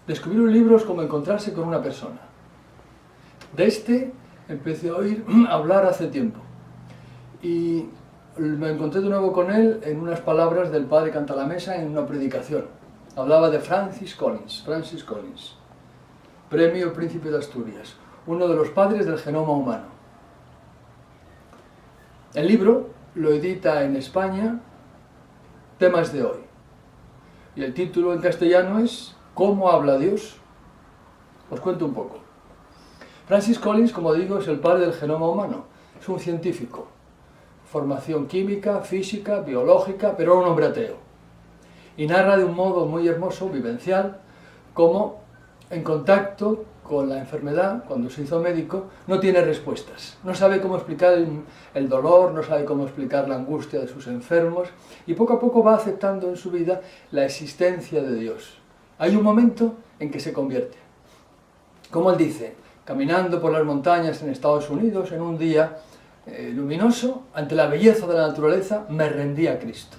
Descubrir un libro es como encontrarse con una persona. De este empecé a oír hablar hace tiempo y me encontré de nuevo con él en unas palabras del padre Cantalamessa en una predicación. Hablaba de Francis Collins, Premio Príncipe de Asturias, uno de los padres del genoma humano. El libro lo edita en España Temas de Hoy y el título en castellano es ¿Cómo habla Dios? Os cuento un poco. Francis Collins, como digo, es el padre del genoma humano. Es un científico. Formación química, física, biológica, pero un hombre ateo. Y narra de un modo muy hermoso, vivencial, cómo en contacto con la enfermedad, cuando se hizo médico, no tiene respuestas. No sabe cómo explicar el dolor, no sabe cómo explicar la angustia de sus enfermos, y poco a poco va aceptando en su vida la existencia de Dios. Hay un momento en que se convierte. Como él dice, caminando por las montañas en Estados Unidos, en un día luminoso, ante la belleza de la naturaleza, me rendí a Cristo.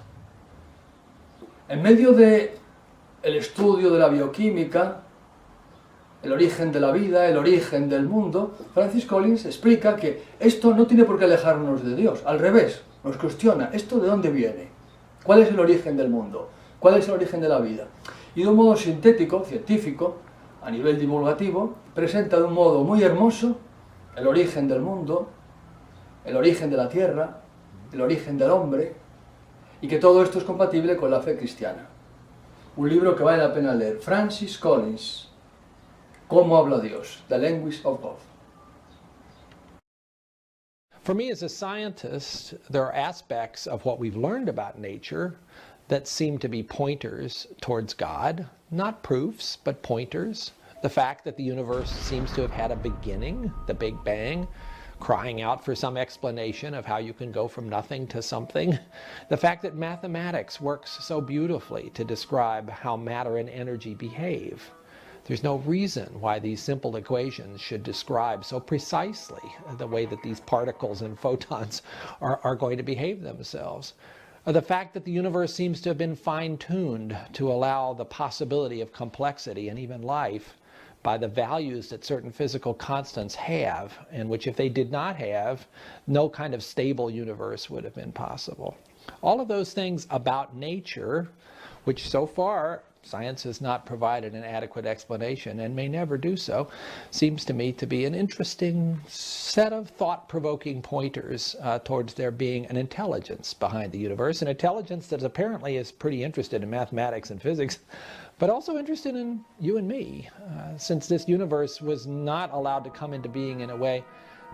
En medio del estudio de la bioquímica, el origen de la vida, el origen del mundo, Francis Collins explica que esto no tiene por qué alejarnos de Dios, al revés, nos cuestiona, ¿esto de dónde viene? ¿Cuál es el origen del mundo? ¿Cuál es el origen de la vida? Y de un modo sintético, científico, a nivel divulgativo, presenta de un modo muy hermoso el origen del mundo, el origen de la tierra, el origen del hombre, y que todo esto es compatible con la fe cristiana. Un libro que vale la pena leer. Francis Collins, ¿Cómo habla Dios? The Language of God. For me as a scientist, there are aspects of what we've learned about nature that seem to be pointers towards God, not proofs, but pointers. The fact that the universe seems to have had a beginning, the Big Bang, crying out for some explanation of how you can go from nothing to something. The fact that mathematics works so beautifully to describe how matter and energy behave. There's no reason why these simple equations should describe so precisely the way that these particles and photons are going to behave themselves. The fact that the universe seems to have been fine-tuned to allow the possibility of complexity and even life by the values that certain physical constants have, and which if they did not have, no kind of stable universe would have been possible. All of those things about nature, which so far science has not provided an adequate explanation and may never do so, seems to me to be an interesting set of thought-provoking pointers towards there being an intelligence behind the universe, an intelligence that apparently is pretty interested in mathematics and physics, but also interested in you and me, since this universe was not allowed to come into being in a way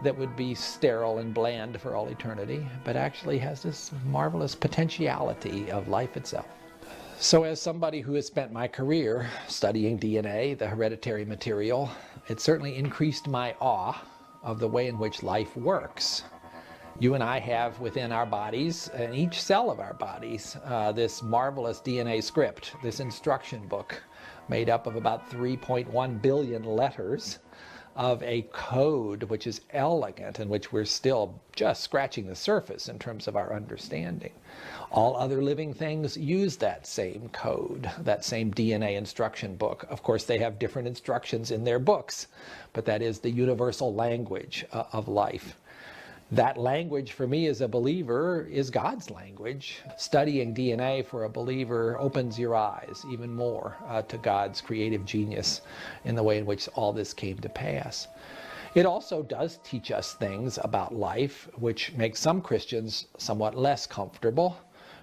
that would be sterile and bland for all eternity, but actually has this marvelous potentiality of life itself. So as somebody who has spent my career studying DNA, the hereditary material, it certainly increased my awe of the way in which life works. You and I have within our bodies, in each cell of our bodies, this marvelous DNA script, this instruction book made up of about 3.1 billion letters of a code which is elegant and which we're still just scratching the surface in terms of our understanding. All other living things use that same code, that same DNA instruction book. Of course, they have different instructions in their books, but that is the universal language of life. That language for me as a believer is God's language. Studying DNA for a believer opens your eyes even more to God's creative genius in the way in which all this came to pass. It also does teach us things about life which make some Christians somewhat less comfortable.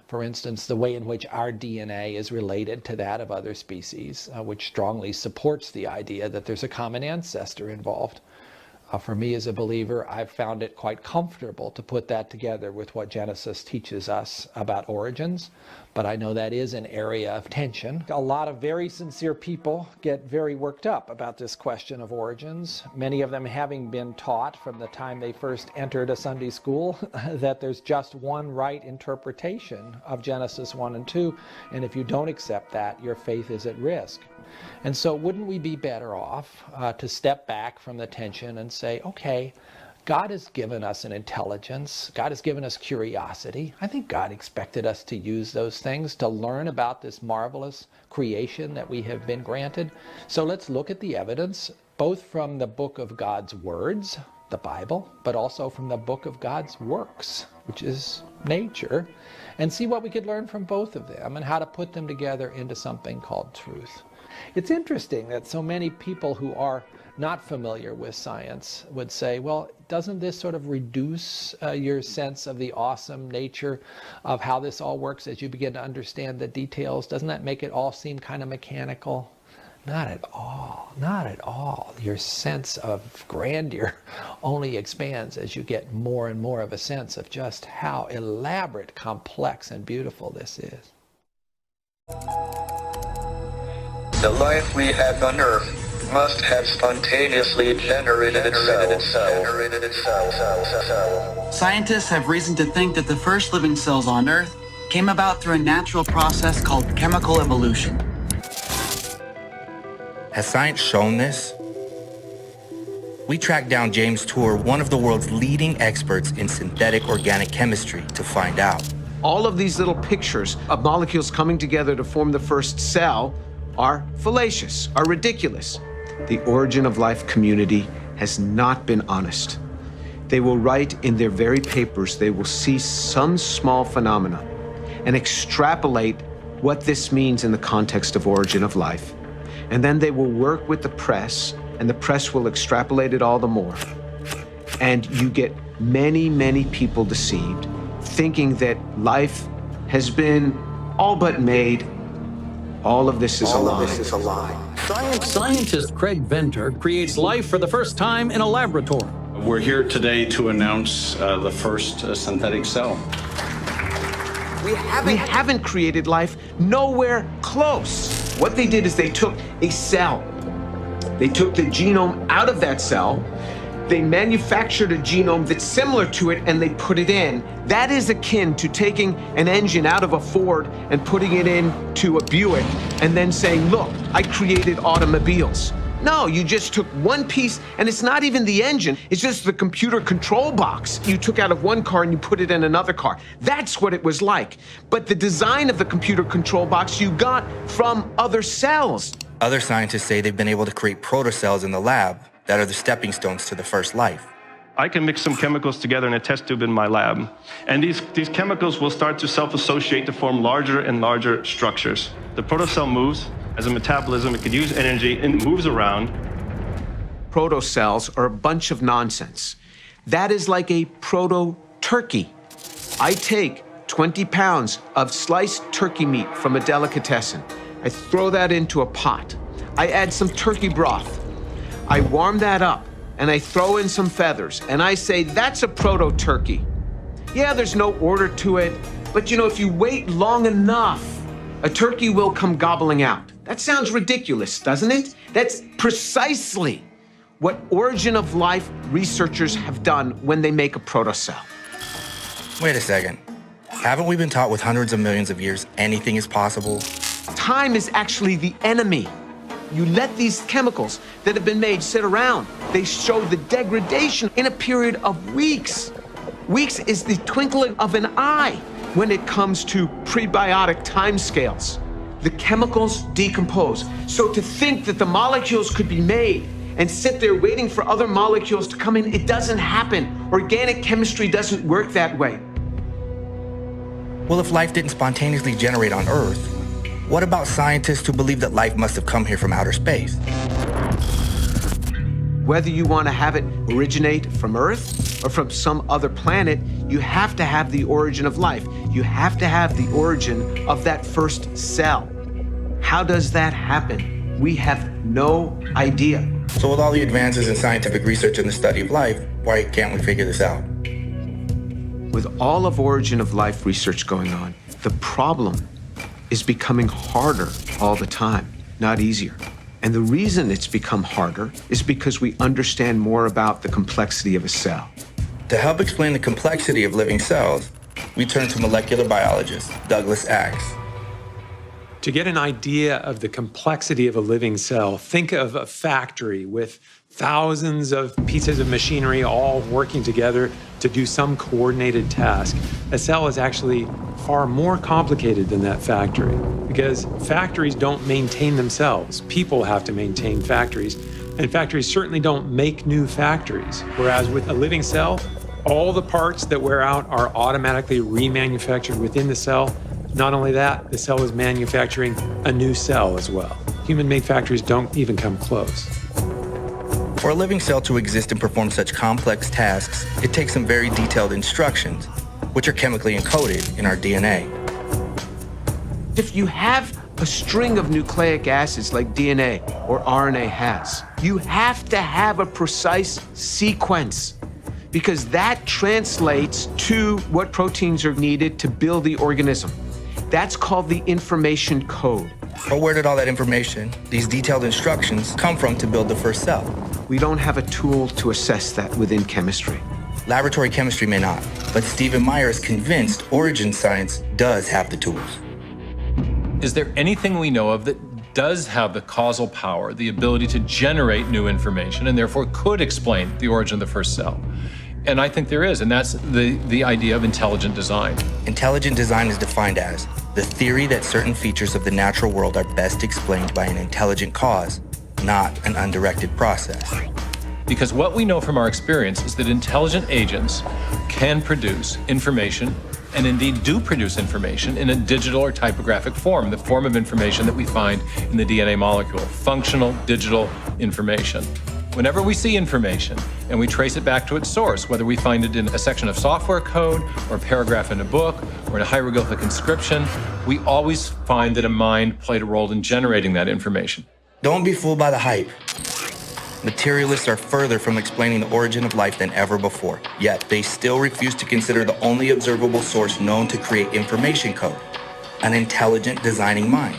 For instance, the way in which our DNA is related to that of other species, which strongly supports the idea that there's a common ancestor involved. For me as a believer, I've found it quite comfortable to put that together with what Genesis teaches us about origins, but I know that is an area of tension. A lot of very sincere people get very worked up about this question of origins, many of them having been taught from the time they first entered a Sunday school that there's just one right interpretation of Genesis 1 and 2, and if you don't accept that, your faith is at risk. And so wouldn't we be better off to step back from the tension and say, okay, God has given us an intelligence. God has given us curiosity. I think God expected us to use those things to learn about this marvelous creation that we have been granted. So let's look at the evidence, both from the book of God's words, the Bible, but also from the book of God's works, which is nature, and see what we could learn from both of them and how to put them together into something called truth. It's interesting that so many people who are not familiar with science would say, well, doesn't this sort of reduce your sense of the awesome nature of how this all works as you begin to understand the details? Doesn't that make it all seem kind of mechanical? Not at all, not at all. Your sense of grandeur only expands as you get more and more of a sense of just how elaborate, complex, and beautiful this is. The life we have on Earth must have spontaneously generated itself. Scientists have reason to think that the first living cells on Earth came about through a natural process called chemical evolution. Has science shown this? We tracked down James Tour, one of the world's leading experts in synthetic organic chemistry, to find out. All of these little pictures of molecules coming together to form the first cell are fallacious, are ridiculous. The Origin of Life community has not been honest. They will write in their very papers, they will see some small phenomena and extrapolate what this means in the context of Origin of Life. And then they will work with the press, and the press will extrapolate it all the more. And you get many, many people deceived, thinking that life has been all but made. All of this is a lie. Scientist Craig Venter creates life for the first time in a laboratory. We're here today to announce the first synthetic cell. We haven't created life, nowhere close. What they did is they took a cell. They took the genome out of that cell. They manufactured a genome that's similar to it, and they put it in. That is akin to taking an engine out of a Ford and putting it into a Buick and then saying, look, I created automobiles. No, you just took one piece, and it's not even the engine, it's just the computer control box you took out of one car and you put it in another car. That's what it was like. But the design of the computer control box you got from other cells. Other scientists say they've been able to create protocells in the lab that are the stepping stones to the first life. I can mix some chemicals together in a test tube in my lab, and these chemicals will start to self-associate to form larger and larger structures. The protocell moves as a metabolism, it could use energy and moves around. Protocells are a bunch of nonsense. That is like a proto-turkey. I take 20 pounds of sliced turkey meat from a delicatessen. I throw that into a pot. I add some turkey broth. I warm that up, and I throw in some feathers, and I say, that's a proto-turkey. Yeah, there's no order to it, but you know, if you wait long enough, a turkey will come gobbling out. That sounds ridiculous, doesn't it? That's precisely what Origin of Life researchers have done when they make a protocell. Wait a second. Haven't we been taught with hundreds of millions of years anything is possible? Time is actually the enemy. You let these chemicals that have been made sit around. They show the degradation in a period of weeks. Weeks is the twinkling of an eye when it comes to prebiotic timescales. The chemicals decompose. So to think that the molecules could be made and sit there waiting for other molecules to come in, it doesn't happen. Organic chemistry doesn't work that way. Well, if life didn't spontaneously generate on Earth, what about scientists who believe that life must have come here from outer space? Whether you want to have it originate from Earth or from some other planet, you have to have the origin of life. You have to have the origin of that first cell. How does that happen? We have no idea. So with all the advances in scientific research and the study of life, why can't we figure this out? With all of Origin of Life research going on, the problem is becoming harder all the time, not easier. And the reason it's become harder is because we understand more about the complexity of a cell. To help explain the complexity of living cells, we turn to molecular biologist Douglas Axe. To get an idea of the complexity of a living cell, think of a factory with thousands of pieces of machinery all working together to do some coordinated task. A cell is actually far more complicated than that factory because factories don't maintain themselves. People have to maintain factories, and factories certainly don't make new factories. Whereas with a living cell, all the parts that wear out are automatically remanufactured within the cell. Not only that, the cell is manufacturing a new cell as well. Human-made factories don't even come close. For a living cell to exist and perform such complex tasks, it takes some very detailed instructions, which are chemically encoded in our DNA. If you have a string of nucleic acids like DNA or RNA has, you have to have a precise sequence because that translates to what proteins are needed to build the organism. That's called the information code. But where did all that information, these detailed instructions, come from to build the first cell? We don't have a tool to assess that within chemistry. Laboratory chemistry may not, but Stephen Meyer is convinced origin science does have the tools. Is there anything we know of that does have the causal power, the ability to generate new information, and therefore could explain the origin of the first cell? And I think there is, and that's the idea of intelligent design. Intelligent design is defined as the theory that certain features of the natural world are best explained by an intelligent cause, not an undirected process. Because what we know from our experience is that intelligent agents can produce information, and indeed do produce information in a digital or typographic form, the form of information that we find in the DNA molecule, functional digital information. Whenever we see information and we trace it back to its source, whether we find it in a section of software code or a paragraph in a book or in a hieroglyphic inscription, we always find that a mind played a role in generating that information. Don't be fooled by the hype. Materialists are further from explaining the origin of life than ever before, yet they still refuse to consider the only observable source known to create information code, an intelligent designing mind.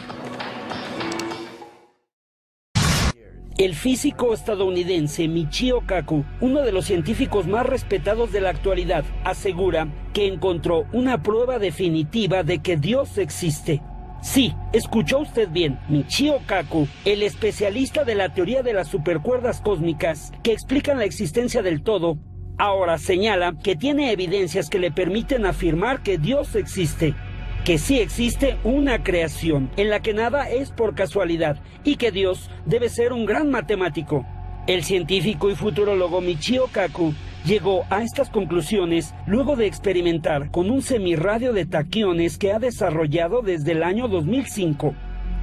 El físico estadounidense Michio Kaku, uno de los científicos más respetados de la actualidad, asegura que encontró una prueba definitiva de que Dios existe. Sí, escuchó usted bien, Michio Kaku, el especialista de la teoría de las supercuerdas cósmicas que explican la existencia del todo, ahora señala que tiene evidencias que le permiten afirmar que Dios existe. Que sí existe una creación en la que nada es por casualidad y que Dios debe ser un gran matemático. El científico y futurólogo Michio Kaku llegó a estas conclusiones luego de experimentar con un semirradio de taquiones que ha desarrollado desde el año 2005.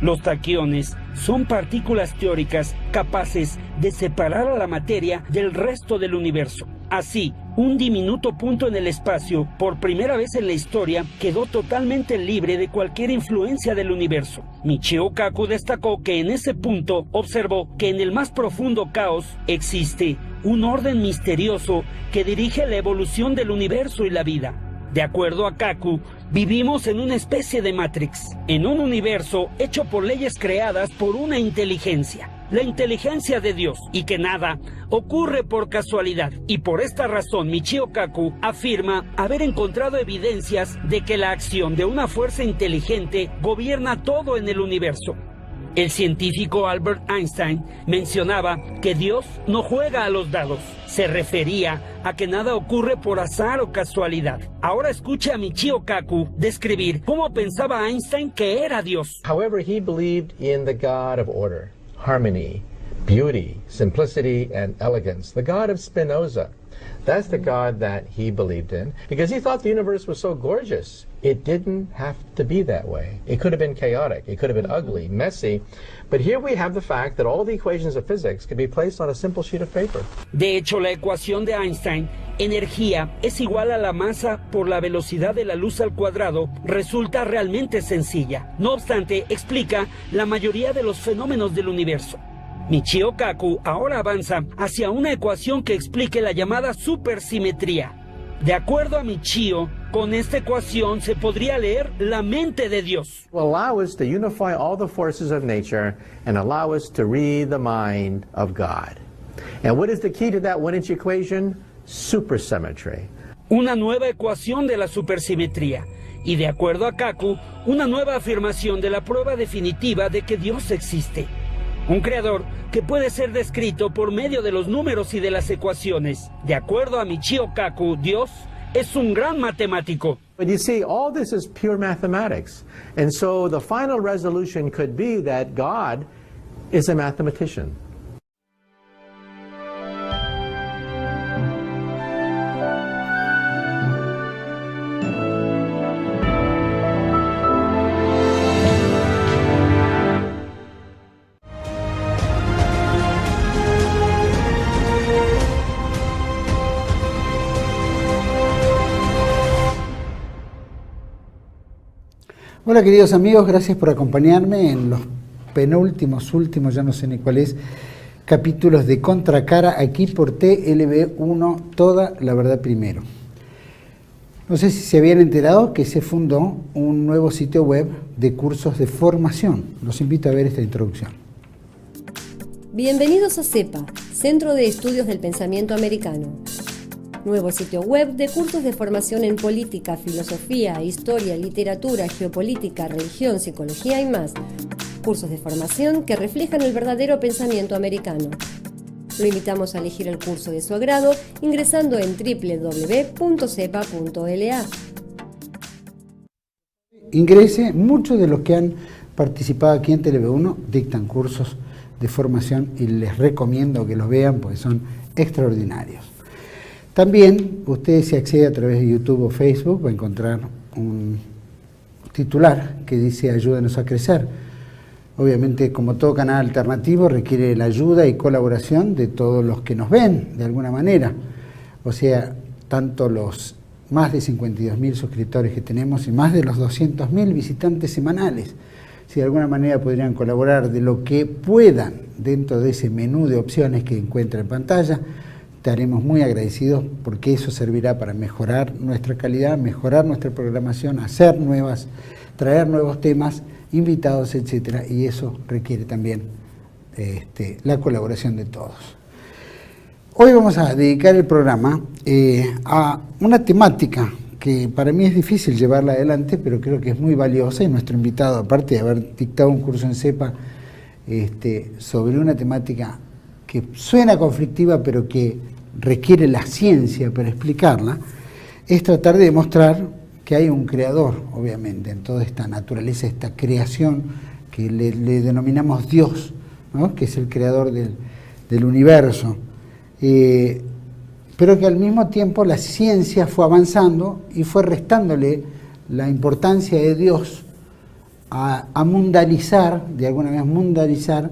Los taquiones son partículas teóricas capaces de separar a la materia del resto del universo. Así, un diminuto punto en el espacio, por primera vez en la historia, quedó totalmente libre de cualquier influencia del universo. Michio Kaku destacó que en ese punto observó que en el más profundo caos existe un orden misterioso que dirige la evolución del universo y la vida. De acuerdo a Kaku, vivimos en una especie de Matrix, en un universo hecho por leyes creadas por una inteligencia, la inteligencia de Dios, y que nada ocurre por casualidad. Y por esta razón Michio Kaku afirma haber encontrado evidencias de que la acción de una fuerza inteligente gobierna todo en el universo. El científico Albert Einstein mencionaba que Dios no juega a los dados. Se refería a que nada ocurre por azar o casualidad. Ahora escuche a Michio Kaku describir cómo pensaba Einstein que era Dios. However, he believed in the God of order, harmony, beauty, simplicity, and elegance, the God of Spinoza. That's the God that he believed in, because he thought the universe was so gorgeous. It didn't have to be that way. It could have been chaotic, it could have been ugly, messy, but here we have the fact that all the equations of physics can be placed on a simple sheet of paper. De hecho, la ecuación de Einstein, energía es igual a la masa por la velocidad de la luz al cuadrado, resulta realmente sencilla. No obstante, explica la mayoría de los fenómenos del universo. Michio Kaku ahora avanza hacia una ecuación que explique la llamada supersimetría. De acuerdo a Michio, con esta ecuación se podría leer la mente de Dios. Will allow us to unify all the forces of nature and allow us to read the mind of God. And what is the key to that 1-inch equation? Supersymmetry. Una nueva ecuación de la supersimetría, Y de acuerdo a Kaku, una nueva afirmación de la prueba definitiva de que Dios existe. Un creador que puede ser descrito por medio de los números y de las ecuaciones. De acuerdo a Michio Kaku, Dios es un gran matemático. But you see, all this is pure mathematics. And so the final resolution could be that God is a mathematician. Hola queridos amigos, gracias por acompañarme en los penúltimos, últimos, ya no sé ni cuál es, capítulos de Contracara aquí por TLB1, Toda la Verdad Primero. No sé si se habían enterado que se fundó un nuevo sitio web de cursos de formación. Los invito a ver esta introducción. Bienvenidos a CEPA, Centro de Estudios del Pensamiento Americano. Nuevo sitio web de cursos de formación en política, filosofía, historia, literatura, geopolítica, religión, psicología y más. Cursos de formación que reflejan el verdadero pensamiento americano. Lo invitamos a elegir el curso de su agrado ingresando en www.cepa.la. Ingrese, muchos de los que han participado aquí en TLB1 dictan cursos de formación y les recomiendo que los vean porque son extraordinarios. También usted, si accede a través de YouTube o Facebook, va a encontrar un titular que dice ayúdenos a crecer. Obviamente, como todo canal alternativo, requiere la ayuda y colaboración de todos los que nos ven, de alguna manera. O sea, tanto los más de 52.000 suscriptores que tenemos y más de los 200.000 visitantes semanales. Si de alguna manera podrían colaborar de lo que puedan dentro de ese menú de opciones que encuentra en pantalla, estaremos muy agradecidos porque eso servirá para mejorar nuestra calidad, mejorar nuestra programación, hacer nuevas, traer nuevos temas, invitados, etcétera, y eso requiere también la colaboración de todos. Hoy vamos a dedicar el programa a una temática que para mí es difícil llevarla adelante, pero creo que es muy valiosa y nuestro invitado, aparte de haber dictado un curso en CEPA sobre una temática que suena conflictiva, pero que requiere la ciencia para explicarla, es tratar de demostrar que hay un creador, obviamente, en toda esta naturaleza, esta creación que le denominamos Dios, ¿no? Que es el creador del universo, pero que al mismo tiempo la ciencia fue avanzando y fue restándole la importancia de Dios a mundanizar, de alguna manera mundanizar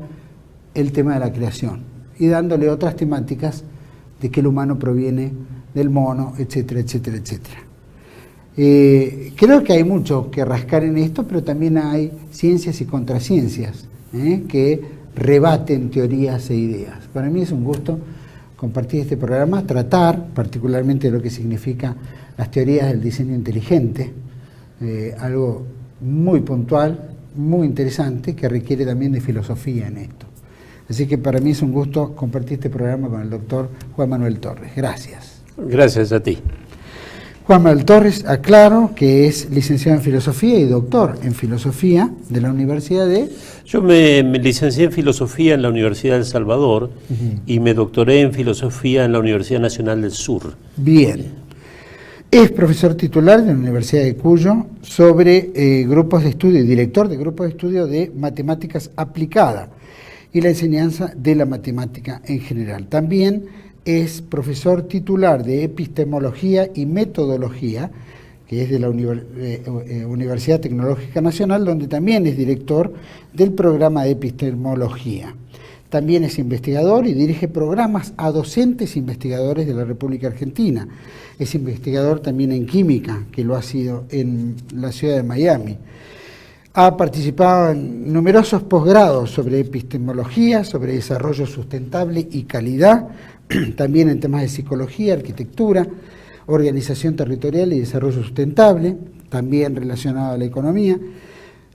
el tema de la creación y dándole otras temáticas de que el humano proviene del mono, etcétera, etcétera, etcétera. Creo que hay mucho que rascar en esto, pero también hay ciencias y contraciencias que rebaten teorías e ideas. Para mí es un gusto compartir este programa, tratar particularmente de lo que significa las teorías del diseño inteligente, algo muy puntual, muy interesante, que requiere también de filosofía en esto. Así que para mí es un gusto compartir este programa con el doctor Juan Manuel Torres. Gracias. Gracias a ti. Juan Manuel Torres, aclaro que es licenciado en Filosofía y doctor en Filosofía de la Universidad de... Yo me licencié en Filosofía en la Universidad de El Salvador y me doctoré en Filosofía en la Universidad Nacional del Sur. Bien. Es profesor titular de la Universidad de Cuyo sobre grupos de estudio y director de grupos de estudio de matemáticas aplicada y la enseñanza de la matemática en general. También es profesor titular de Epistemología y Metodología, que es de la Universidad Tecnológica Nacional, donde también es director del programa de Epistemología. También es investigador y dirige programas a docentes investigadores de la República Argentina. Es investigador también en química, que lo ha sido en la ciudad de Miami. Ha participado en numerosos posgrados sobre epistemología, sobre desarrollo sustentable y calidad, también en temas de psicología, arquitectura, organización territorial y desarrollo sustentable, también relacionado a la economía.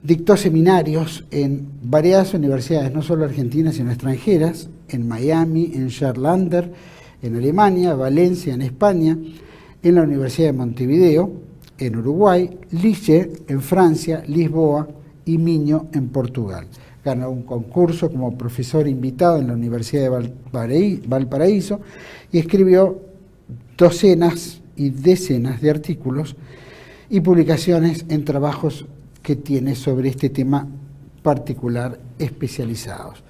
Dictó seminarios en variadas universidades, no solo argentinas, sino extranjeras, en Miami, en Scherlander, en Alemania, Valencia, en España, en la Universidad de Montevideo, en Uruguay, Lice en Francia, Lisboa y Miño en Portugal. Ganó un concurso como profesor invitado en la Universidad de Valparaíso y escribió docenas y decenas de artículos y publicaciones en trabajos que tiene sobre este tema particular especializados.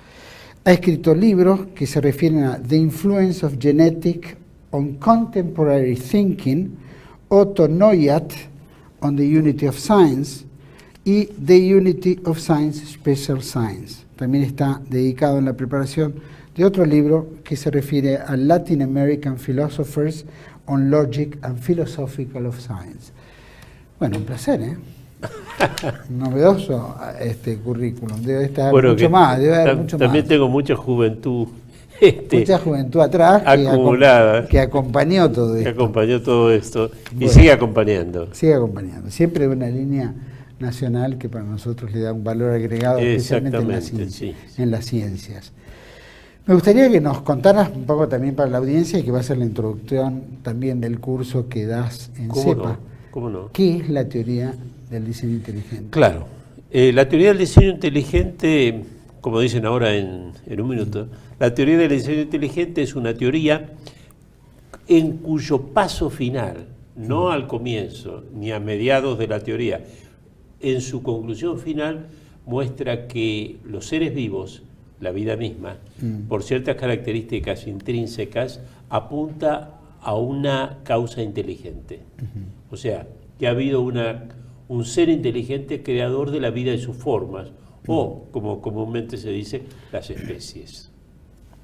Ha escrito libros que se refieren a The Influence of Genetics on Contemporary Thinking, Otto Neurath on the Unity of Science y The Unity of Science Special Science. También está dedicado en la preparación de otro libro que se refiere a Latin American Philosophers on Logic and Philosophical of Science. Bueno, un placer, ¿eh? Novedoso este currículum, debe estar mucho más, debe haber mucho también más. tengo mucha juventud. Mucha juventud atrás acumulada, que acompañó todo esto. Que acompañó todo esto y bueno, sigue acompañando. Sigue acompañando. Siempre una línea nacional que para nosotros le da un valor agregado, especialmente en la ciencia, en las ciencias. Me gustaría que nos contaras un poco también para la audiencia, y que va a ser la introducción también del curso que das en CEPA. ¿Cómo no? ¿Qué es la teoría del diseño inteligente? Claro, la teoría del diseño inteligente, como dicen ahora en un minuto, la teoría del diseño inteligente es una teoría en cuyo paso final, no al comienzo ni a mediados de la teoría, en su conclusión final muestra que los seres vivos, la vida misma, por ciertas características intrínsecas, apunta a una causa inteligente. O sea, que ha habido un ser inteligente creador de la vida y sus formas, o, como comúnmente se dice, las especies.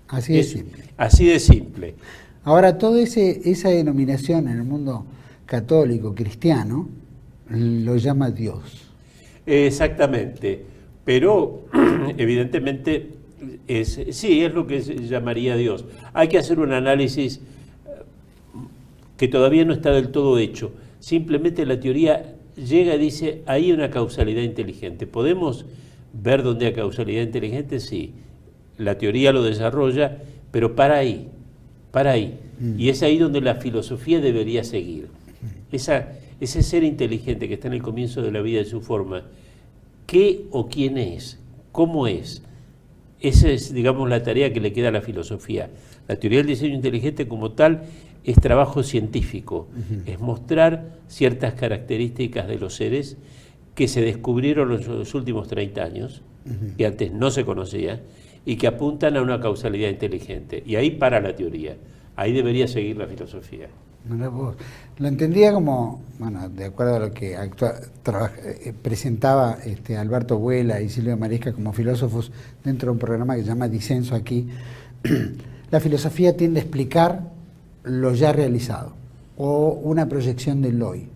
Así de simple. Así de simple. Ahora, toda esa denominación en el mundo católico, cristiano, lo llama Dios. Exactamente, pero evidentemente sí, es lo que se llamaría Dios. Hay que hacer un análisis que todavía no está del todo hecho. Simplemente la teoría llega y dice, hay una causalidad inteligente. ¿Podemos ver dónde hay causalidad inteligente? Sí. La teoría lo desarrolla, pero para ahí. Y es ahí donde la filosofía debería seguir. Ese ser inteligente que está en el comienzo de la vida y su forma, ¿qué o quién es? ¿Cómo es? Esa es, digamos, la tarea que le queda a la filosofía. La teoría del diseño inteligente como tal es trabajo científico, es mostrar ciertas características de los seres que se descubrieron en los últimos 30 años, que antes no se conocía, y que apuntan a una causalidad inteligente. Y ahí para la teoría, ahí debería seguir la filosofía. Lo entendía como, bueno, de acuerdo a lo que presentaba Alberto Buela y Silvia Maresca como filósofos dentro de un programa que se llama Disenso aquí. La filosofía tiende a explicar lo ya realizado o una proyección del hoy.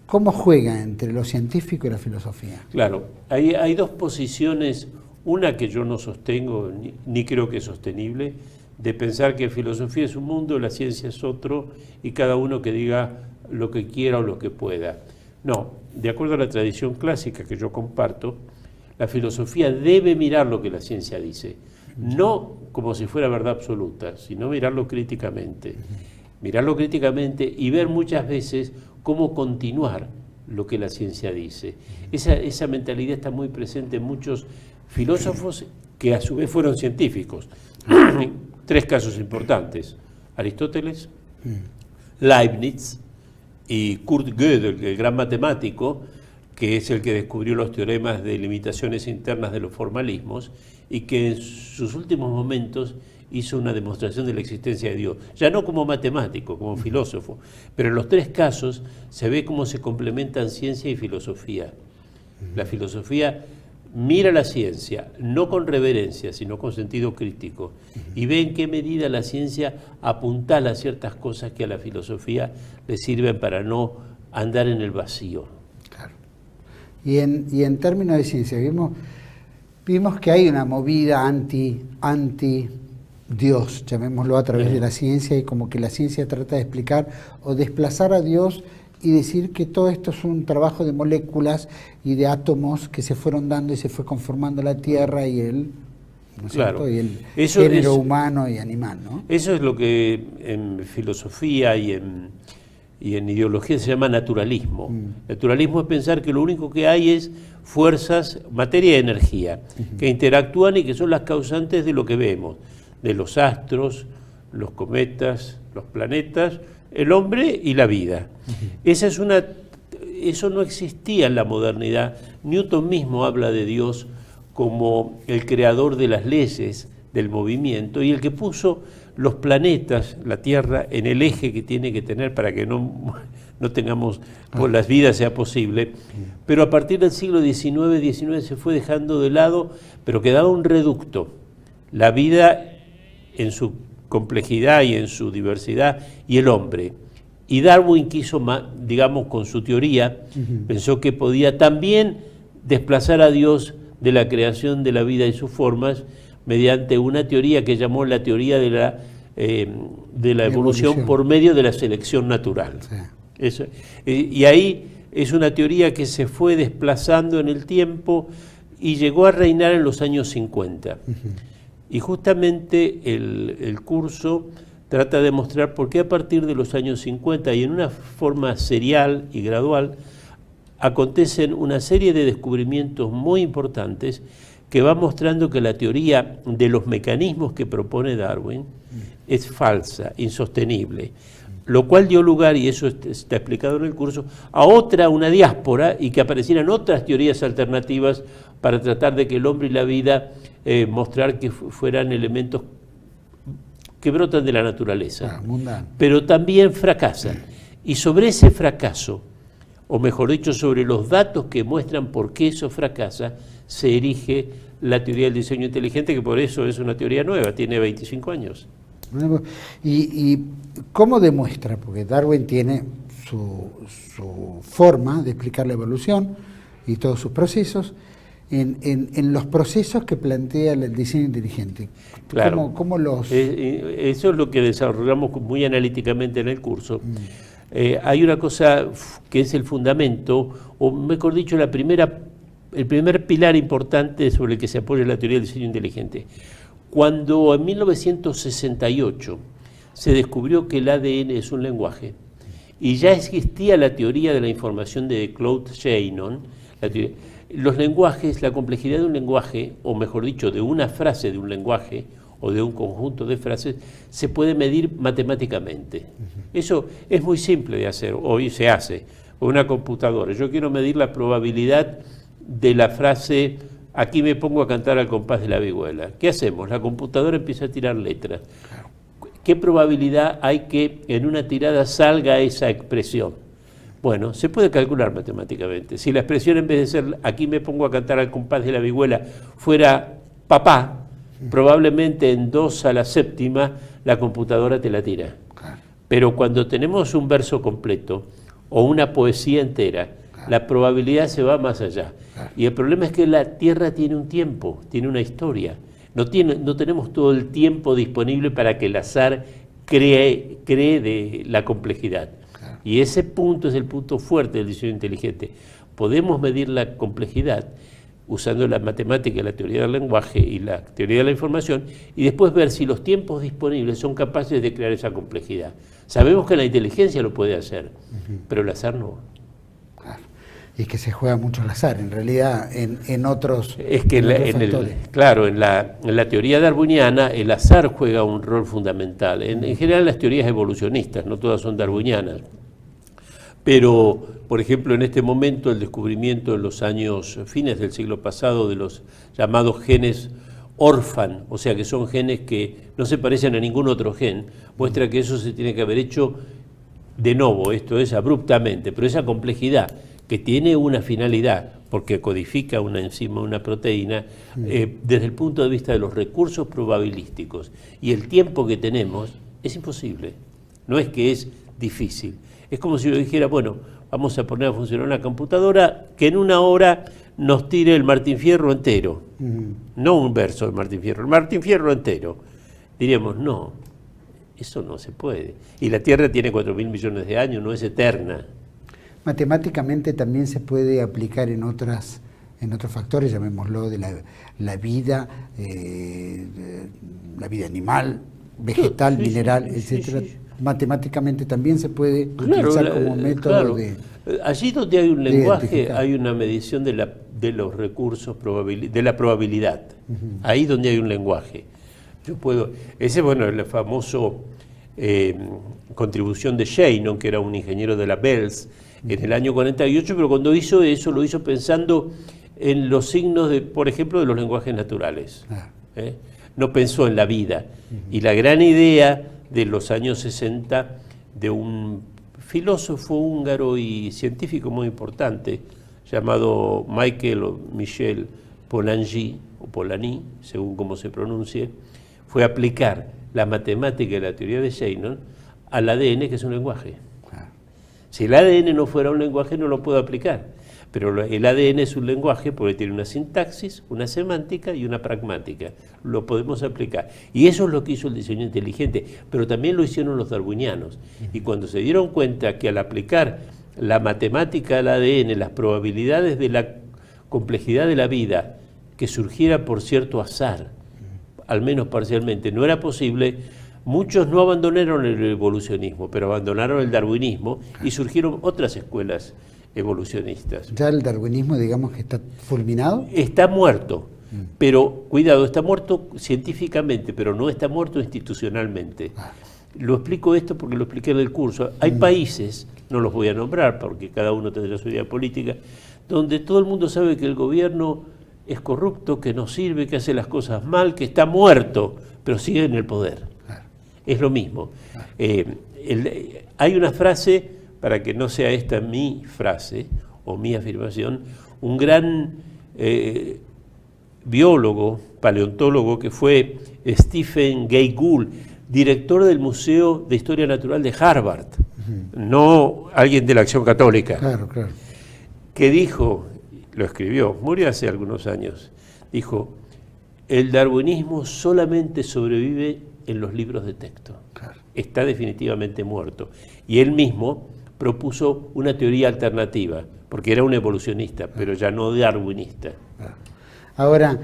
¿Cómo juega entre lo científico y la filosofía? Claro, hay dos posiciones, una que yo no sostengo ni creo que es sostenible, de pensar que filosofía es un mundo, la ciencia es otro, y cada uno que diga lo que quiera o lo que pueda. No, de acuerdo a la tradición clásica que yo comparto, la filosofía debe mirar lo que la ciencia dice, no como si fuera verdad absoluta, sino mirarlo críticamente. Mirarlo críticamente y ver muchas veces cómo continuar lo que la ciencia dice. Esa mentalidad está muy presente en muchos filósofos que a su vez fueron científicos. Tres casos importantes: Aristóteles, Leibniz y Kurt Gödel, el gran matemático, que es el que descubrió los teoremas de limitaciones internas de los formalismos y que en sus últimos momentos hizo una demostración de la existencia de Dios, ya no como matemático, como filósofo, pero en los tres casos se ve cómo se complementan ciencia y filosofía. La filosofía mira la ciencia, no con reverencia, sino con sentido crítico, y ve en qué medida la ciencia apuntala a ciertas cosas que a la filosofía le sirven para no andar en el vacío. Claro. Y en términos de ciencia, vimos que hay una movida anti-Dios, llamémoslo, a través de la ciencia, y como que la ciencia trata de explicar o desplazar a Dios y decir que todo esto es un trabajo de moléculas y de átomos que se fueron dando y se fue conformando la Tierra y el, ¿no es cierto? Y el género humano y animal, ¿no? Eso es lo que en filosofía y y en ideología se llama naturalismo. Naturalismo es pensar que lo único que hay es fuerzas, materia y energía, que interactúan y que son las causantes de lo que vemos, de los astros, los cometas, los planetas, el hombre y la vida. Eso no existía en la modernidad. Newton mismo habla de Dios como el creador de las leyes del movimiento y el que puso los planetas, la Tierra, en el eje que tiene que tener para que no tengamos, pues la vida sea posible. Pero a partir del siglo XIX se fue dejando de lado, pero quedaba un reducto. La vida en su complejidad y en su diversidad, y el hombre. Y Darwin quiso, digamos, con su teoría, pensó que podía también desplazar a Dios de la creación de la vida y sus formas mediante una teoría que llamó la teoría de la evolución por medio de la selección natural. Sí. Eso, y ahí es una teoría que se fue desplazando en el tiempo y llegó a reinar en los años 50. Y justamente el curso trata de mostrar por qué a partir de los años 50 y en una forma serial y gradual acontecen una serie de descubrimientos muy importantes que va mostrando que la teoría de los mecanismos que propone Darwin es falsa, insostenible, lo cual dio lugar, y eso está explicado en el curso, a una diáspora, y que aparecieran otras teorías alternativas para tratar de que el hombre y la vida mostrar que fueran elementos que brotan de la naturaleza, pero también fracasan. Y sobre ese fracaso, o mejor dicho, sobre los datos que muestran por qué eso fracasa, se erige la teoría del diseño inteligente, que por eso es una teoría nueva, tiene 25 años. ¿Y cómo demuestra? Porque Darwin tiene su forma de explicar la evolución y todos sus procesos, en los procesos que plantea el diseño inteligente. Claro. ¿Cómo los...? Eso es lo que desarrollamos muy analíticamente en el curso. Hay una cosa que es el fundamento, o mejor dicho, el primer pilar importante sobre el que se apoya la teoría del diseño inteligente. Cuando en 1968 se descubrió que el ADN es un lenguaje, y ya existía la teoría de la información de Claude Shannon, los lenguajes, la complejidad de un lenguaje, o mejor dicho, de una frase de un lenguaje, o de un conjunto de frases, se puede medir matemáticamente. Eso es muy simple de hacer, hoy se hace, con una computadora. Yo quiero medir la probabilidad de la frase, aquí me pongo a cantar al compás de la vihuela. ¿Qué hacemos? La computadora empieza a tirar letras. ¿Qué probabilidad hay que en una tirada salga esa expresión? Bueno, se puede calcular matemáticamente. Si la expresión en vez de ser, aquí me pongo a cantar al compás de la vihuela, fuera papá, probablemente en 2 a la séptima la computadora te la tira. Pero cuando tenemos un verso completo o una poesía entera, la probabilidad se va más allá. Y el problema es que la Tierra tiene un tiempo, tiene una historia. No tenemos todo el tiempo disponible para que el azar cree de la complejidad. Y ese punto es el punto fuerte del diseño inteligente. Podemos medir la complejidad usando la matemática, la teoría del lenguaje y la teoría de la información, y después ver si los tiempos disponibles son capaces de crear esa complejidad. Sabemos que la inteligencia lo puede hacer, pero el azar no. Claro. Y que se juega mucho al azar, en realidad, en otros factores. En la teoría darwiniana, el azar juega un rol fundamental. En general, las teorías evolucionistas, no todas son darwinianas. Pero, por ejemplo, en este momento el descubrimiento en los fines del siglo pasado de los llamados genes orphan, o sea que son genes que no se parecen a ningún otro gen, muestra que eso se tiene que haber hecho de novo, esto es abruptamente, pero esa complejidad que tiene una finalidad, porque codifica una enzima, una proteína, desde el punto de vista de los recursos probabilísticos y el tiempo que tenemos, es imposible, no es que es difícil. Es como si yo dijera, bueno, vamos a poner a funcionar una computadora que en 1 hora nos tire el Martín Fierro entero. No un verso del Martín Fierro, el Martín Fierro entero. Diríamos, no, eso no se puede. Y la Tierra tiene 4.000 millones de años, no es eterna. Matemáticamente también se puede aplicar en otros factores, llamémoslo de la vida animal, vegetal, mineral, etcétera. matemáticamente también se puede utilizar como método de... Allí donde hay un lenguaje, identificar. hay una medición de los recursos, de la probabilidad. Ahí donde hay un lenguaje. Yo puedo... Ese, bueno, el famoso contribución de Shannon, que era un ingeniero de la Bells, en el año 48, pero cuando hizo eso, lo hizo pensando en los signos, por ejemplo, de los lenguajes naturales. No pensó en la vida. Y la gran idea de los años 60 de un filósofo húngaro y científico muy importante llamado Michel Polanyi, o Polanyi, según cómo se pronuncie, fue aplicar la matemática y la teoría de Shannon al ADN, que es un lenguaje. Si el ADN no fuera un lenguaje, no lo puedo aplicar. Pero el ADN es un lenguaje porque tiene una sintaxis, una semántica y una pragmática. Lo podemos aplicar. Y eso es lo que hizo el diseño inteligente. Pero también lo hicieron los darwinianos. Y cuando se dieron cuenta que al aplicar la matemática al ADN, las probabilidades de la complejidad de la vida que surgiera por cierto azar, al menos parcialmente, no era posible, muchos no abandonaron el evolucionismo, pero abandonaron el darwinismo y surgieron otras escuelas evolucionistas. ¿Ya el darwinismo, digamos, que está fulminado? Está muerto, pero cuidado, está muerto científicamente, pero no está muerto institucionalmente. Lo explico esto porque lo expliqué en el curso. Hay países, no los voy a nombrar porque cada uno tendrá su idea política, donde todo el mundo sabe que el gobierno es corrupto, que no sirve, que hace las cosas mal, que está muerto, pero sigue en el poder. Es lo mismo. Hay una frase, para que no sea esta mi frase o mi afirmación, un gran biólogo, paleontólogo, que fue Stephen Jay Gould, director del Museo de Historia Natural de Harvard, no alguien de la Acción Católica, que dijo, lo escribió, murió hace algunos años, dijo, el darwinismo solamente sobrevive en los libros de texto, está definitivamente muerto. Y él mismo propuso una teoría alternativa, porque era un evolucionista, pero ya no darwinista. Ahora,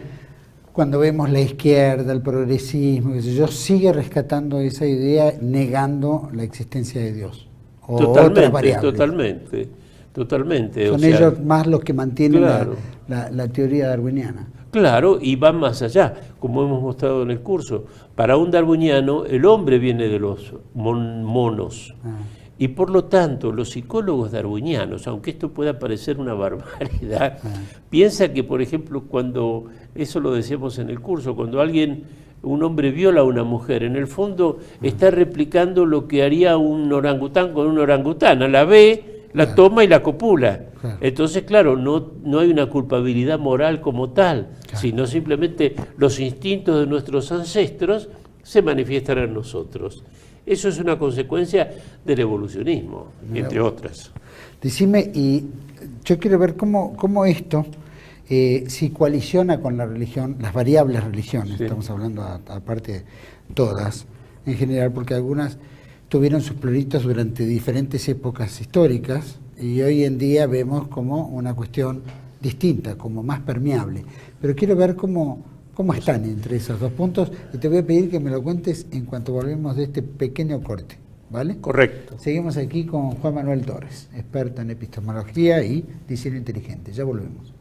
cuando vemos la izquierda, el progresismo, qué sé yo, sigue rescatando esa idea negando la existencia de Dios. O otras variables. Totalmente. Son ellos más los que mantienen la teoría darwiniana. Claro, y van más allá, como hemos mostrado en el curso. Para un darwiniano, el hombre viene de los monos. Y por lo tanto, los psicólogos darwinianos, aunque esto pueda parecer una barbaridad, piensa que, por ejemplo, cuando, eso lo decíamos en el curso, cuando un hombre viola a una mujer, en el fondo está replicando lo que haría un orangután con una orangutana, la ve, la toma y la copula. Entonces, claro, no hay una culpabilidad moral como tal, sino simplemente los instintos de nuestros ancestros se manifiestan en nosotros. Eso es una consecuencia del evolucionismo, entre otras. Decime, y yo quiero ver cómo esto, si coaliciona con la religión, las variables religiones, estamos hablando aparte de todas, en general, porque algunas tuvieron sus pluritos durante diferentes épocas históricas, y hoy en día vemos como una cuestión distinta, como más permeable. Pero quiero ver cómo están entre esos dos puntos, y te voy a pedir que me lo cuentes en cuanto volvemos de este pequeño corte, ¿vale? Correcto. Seguimos aquí con Juan Manuel Torres, experto en epistemología y diseño inteligente. Ya volvemos.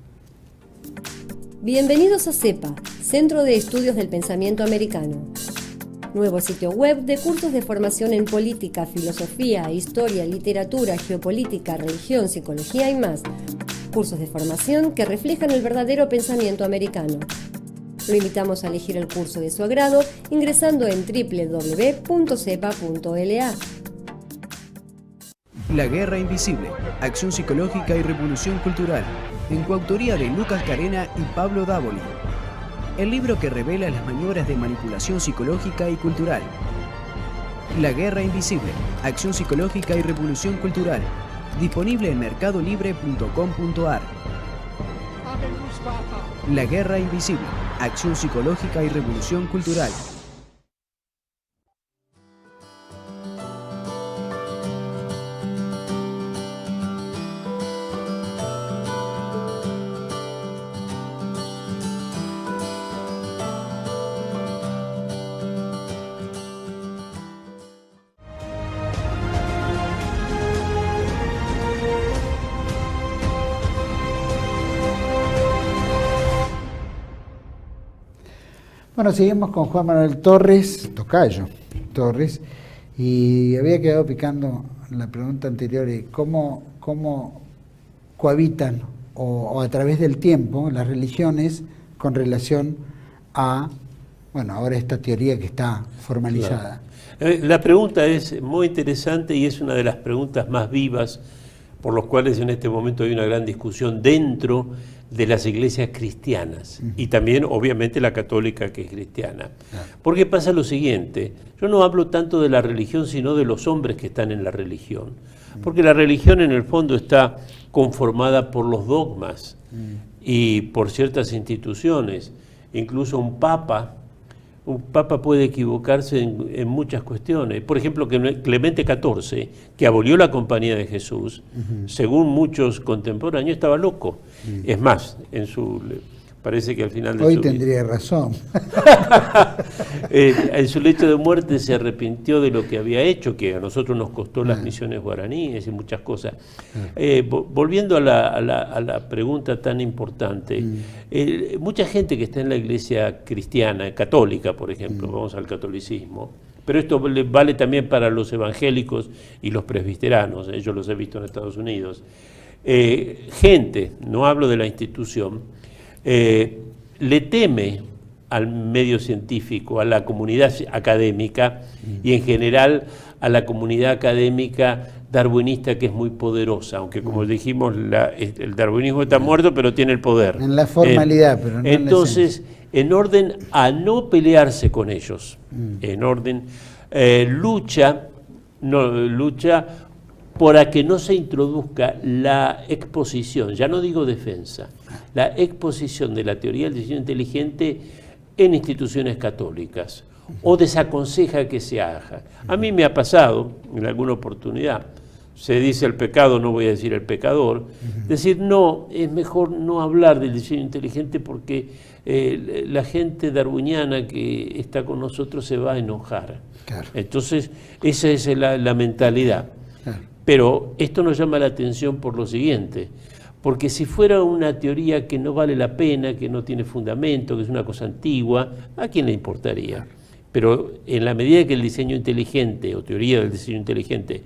Bienvenidos a CEPA, Centro de Estudios del Pensamiento Americano. Nuevo sitio web de cursos de formación en política, filosofía, historia, literatura, geopolítica, religión, psicología y más. Cursos de formación que reflejan el verdadero pensamiento americano. Lo invitamos a elegir el curso de su agrado ingresando en www.cepa.la. La Guerra Invisible, Acción Psicológica y Revolución Cultural, en coautoría de Lucas Carena y Pablo Dávoli. El libro que revela las maniobras de manipulación psicológica y cultural. La Guerra Invisible, Acción Psicológica y Revolución Cultural, disponible en mercadolibre.com.ar. La Guerra Invisible, Acción Psicológica y Revolución Cultural. Bueno, seguimos con Juan Manuel Torres, tocayo Torres, y había quedado picando la pregunta anterior, cómo cohabitan o a través del tiempo las religiones con relación a, bueno, ahora esta teoría que está formalizada. Claro. La pregunta es muy interesante y es una de las preguntas más vivas por los cuales en este momento hay una gran discusión dentro de las iglesias cristianas y también obviamente la católica que es cristiana. Porque pasa lo siguiente, yo no hablo tanto de la religión sino de los hombres que están en la religión, porque la religión en el fondo está conformada por los dogmas y por ciertas instituciones, incluso un papa puede equivocarse en muchas cuestiones. Por ejemplo, Clemente XIV, que abolió la Compañía de Jesús, según muchos contemporáneos, estaba loco. Es más, parece que al final de hoy tendría razón. En su lecho de muerte se arrepintió de lo que había hecho, que a nosotros nos costó las misiones guaraníes y muchas cosas. Volviendo a la pregunta tan importante, mucha gente que está en la iglesia cristiana, católica, por ejemplo, vamos al catolicismo, pero esto vale también para los evangélicos y los presbiteranos, yo los he visto en Estados Unidos. Gente, no hablo de la institución, le teme al medio científico, a la comunidad académica y en general a la comunidad académica darwinista, que es muy poderosa, aunque como dijimos el darwinismo está muerto pero tiene el poder. En la formalidad, pero no entonces, en orden a no pelearse con ellos, en orden, lucha para que no se introduzca la exposición, ya no digo defensa, la exposición de la teoría del diseño inteligente en instituciones católicas, o desaconseja que se haga. A mí me ha pasado, en alguna oportunidad, se dice el pecado, no voy a decir el pecador, decir no, es mejor no hablar del diseño inteligente porque la gente darwiniana que está con nosotros se va a enojar. Claro. Entonces, esa es la mentalidad. Claro. Pero esto nos llama la atención por lo siguiente, porque si fuera una teoría que no vale la pena, que no tiene fundamento, que es una cosa antigua, ¿a quién le importaría? Pero en la medida que el diseño inteligente o teoría del diseño inteligente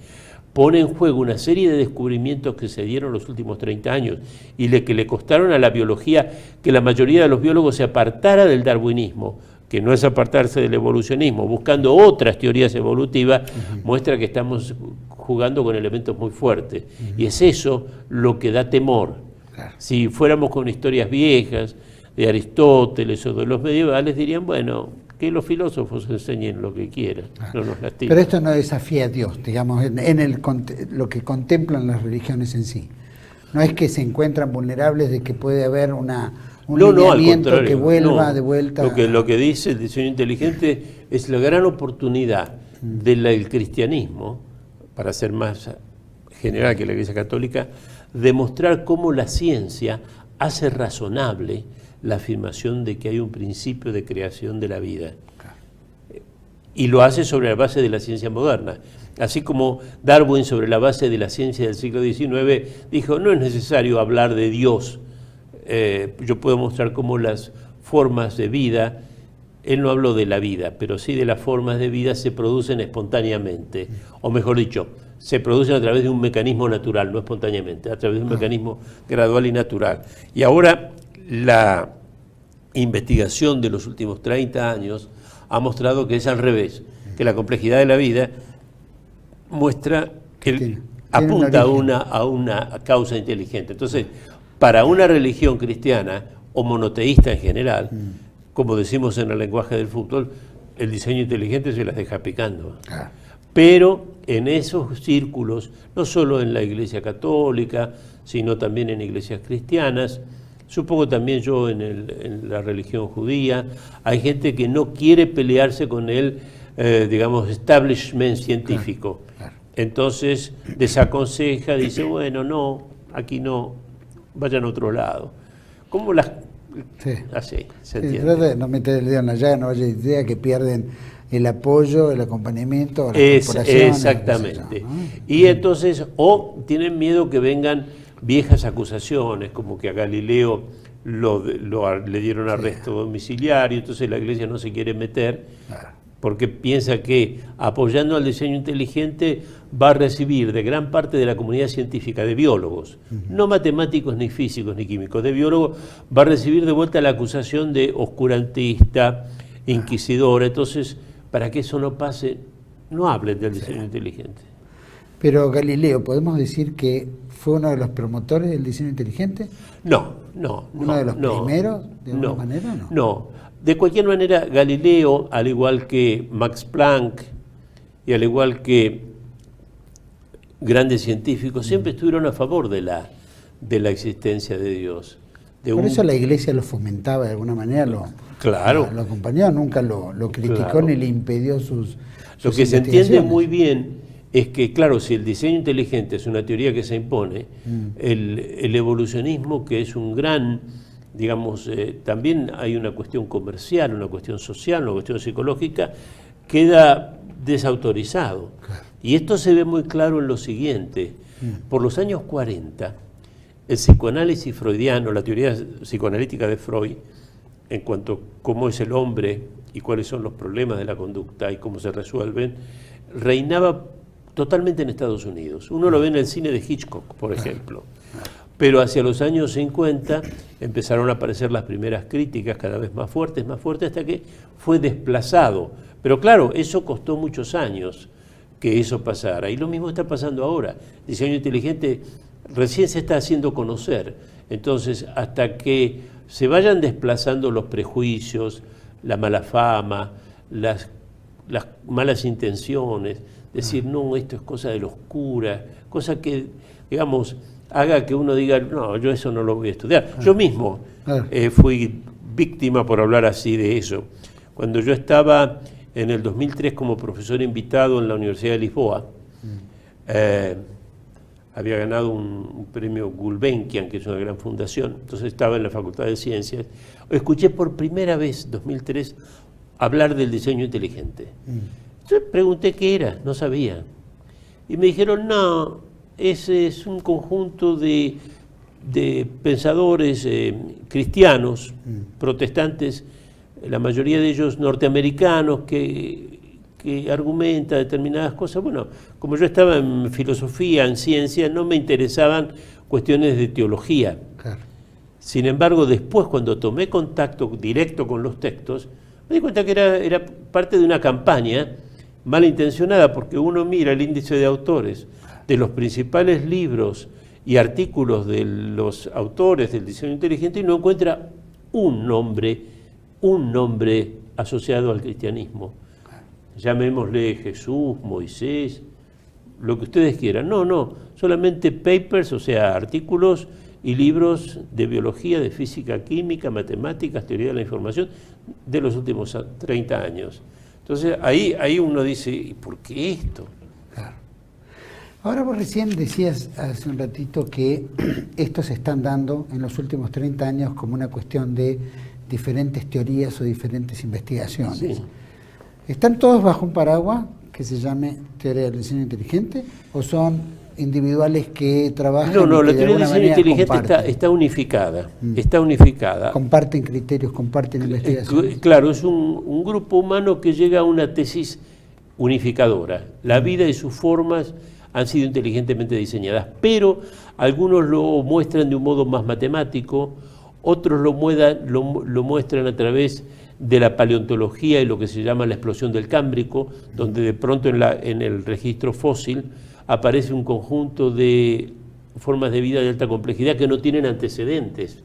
pone en juego una serie de descubrimientos que se dieron los últimos 30 años y que le costaron a la biología que la mayoría de los biólogos se apartara del darwinismo, que no es apartarse del evolucionismo, buscando otras teorías evolutivas, muestra que estamos jugando con elementos muy fuertes. Y es eso lo que da temor. Claro. Si fuéramos con historias viejas, de Aristóteles o de los medievales, dirían, bueno, que los filósofos enseñen lo que quieran, no nos lastimen. Pero esto no desafía a Dios, digamos, en lo que contemplan las religiones en sí. No es que se encuentran vulnerables de que puede haber un lineamiento que vuelva de vuelta. Lo que dice el diseño inteligente es la gran oportunidad del cristianismo, para ser más general que la Iglesia Católica, demostrar cómo la ciencia hace razonable la afirmación de que hay un principio de creación de la vida. Y lo hace sobre la base de la ciencia moderna. Así como Darwin, sobre la base de la ciencia del siglo XIX, dijo, no es necesario hablar de Dios, yo puedo mostrar cómo las formas de vida, él no habló de la vida, pero sí de las formas de vida se producen espontáneamente, o mejor dicho, se producen a través de un mecanismo natural, no espontáneamente, a través de un mecanismo gradual y natural. Y ahora la investigación de los últimos 30 años ha mostrado que es al revés, que la complejidad de la vida muestra que apunta a una causa inteligente. Entonces, para una religión cristiana o monoteísta en general, como decimos en el lenguaje del fútbol, el diseño inteligente se las deja picando. Pero en esos círculos, no solo en la Iglesia Católica, sino también en iglesias cristianas, supongo también yo en la religión judía, hay gente que no quiere pelearse con el, digamos, establishment científico. Entonces desaconseja, dice, bueno, no, aquí no, vayan a otro lado. ¿Cómo las...? Sí. Así, se entiende. Trata de no meter el dedo en la llaga, no vaya idea que pierden el apoyo, el acompañamiento, las corporaciones. Exactamente. ¿No? Y entonces, o tienen miedo que vengan viejas acusaciones, como que a Galileo le dieron arresto domiciliario, entonces la Iglesia no se quiere meter porque piensa que apoyando al diseño inteligente va a recibir de gran parte de la comunidad científica, de biólogos, no matemáticos, ni físicos, ni químicos, de biólogos, va a recibir de vuelta la acusación de oscurantista, inquisidora. Entonces, para que eso no pase, no hablen del diseño inteligente. Pero Galileo, ¿podemos decir que fue uno de los promotores del diseño inteligente? No. ¿Uno de los primeros, de alguna manera? No. De cualquier manera, Galileo, al igual que Max Planck y al igual que grandes científicos, siempre estuvieron a favor de la existencia de Dios. Por eso la Iglesia lo fomentaba de alguna manera, lo acompañó, nunca lo criticó ni le impidió sus Lo que se entiende muy bien es que, claro, si el diseño inteligente es una teoría que se impone, el evolucionismo, que es un gran, digamos, también hay una cuestión comercial, una cuestión social, una cuestión psicológica, queda desautorizado. Y esto se ve muy claro en lo siguiente. Por los años 40, el psicoanálisis freudiano, la teoría psicoanalítica de Freud, en cuanto a cómo es el hombre y cuáles son los problemas de la conducta y cómo se resuelven, reinaba totalmente en Estados Unidos. Uno lo ve en el cine de Hitchcock, por ejemplo. Pero hacia los años 50 empezaron a aparecer las primeras críticas cada vez más fuertes, hasta que fue desplazado. Pero claro, eso costó muchos años que eso pasara. Y lo mismo está pasando ahora. El diseño inteligente recién se está haciendo conocer. Entonces, hasta que se vayan desplazando los prejuicios, la mala fama, las malas intenciones, decir, no, esto es cosa de los curas, cosa que, digamos, haga que uno diga, no, yo eso no lo voy a estudiar. Yo mismo fui víctima, por hablar así, de eso. Cuando yo estaba en el 2003 como profesor invitado en la Universidad de Lisboa, había ganado un premio Gulbenkian, que es una gran fundación, entonces estaba en la Facultad de Ciencias. Escuché por primera vez, 2003, hablar del diseño inteligente. Yo pregunté qué era, no sabía. Y me dijeron, no, ese es un conjunto de pensadores cristianos, protestantes, la mayoría de ellos norteamericanos, que argumenta determinadas cosas. Bueno, como yo estaba en filosofía, en ciencia, no me interesaban cuestiones de teología. Sin embargo, después, cuando tomé contacto directo con los textos, me di cuenta que era parte de una campaña malintencionada, porque uno mira el índice de autores de los principales libros y artículos de los autores del diseño inteligente y no encuentra un nombre asociado al cristianismo. Llamémosle Jesús, Moisés, lo que ustedes quieran. No, solamente papers, o sea, artículos y libros de biología, de física, química, matemáticas, teoría de la información, de los últimos 30 años. Entonces, ahí uno dice, ¿y por qué esto? Claro. Ahora vos recién decías hace un ratito que estos se están dando en los últimos 30 años como una cuestión de diferentes teorías o diferentes investigaciones. Sí. ¿Están todos bajo un paraguas que se llame teoría del diseño inteligente o son individuales que trabajan? No, la teoría del diseño inteligente está unificada. Está unificada. Comparten criterios, comparten investigaciones. Claro, es un grupo humano que llega a una tesis unificadora. La vida y sus formas han sido inteligentemente diseñadas, pero algunos lo muestran de un modo más matemático, otros lo muestran a través de la paleontología y lo que se llama la explosión del Cámbrico, donde de pronto en el registro fósil aparece un conjunto de formas de vida de alta complejidad que no tienen antecedentes,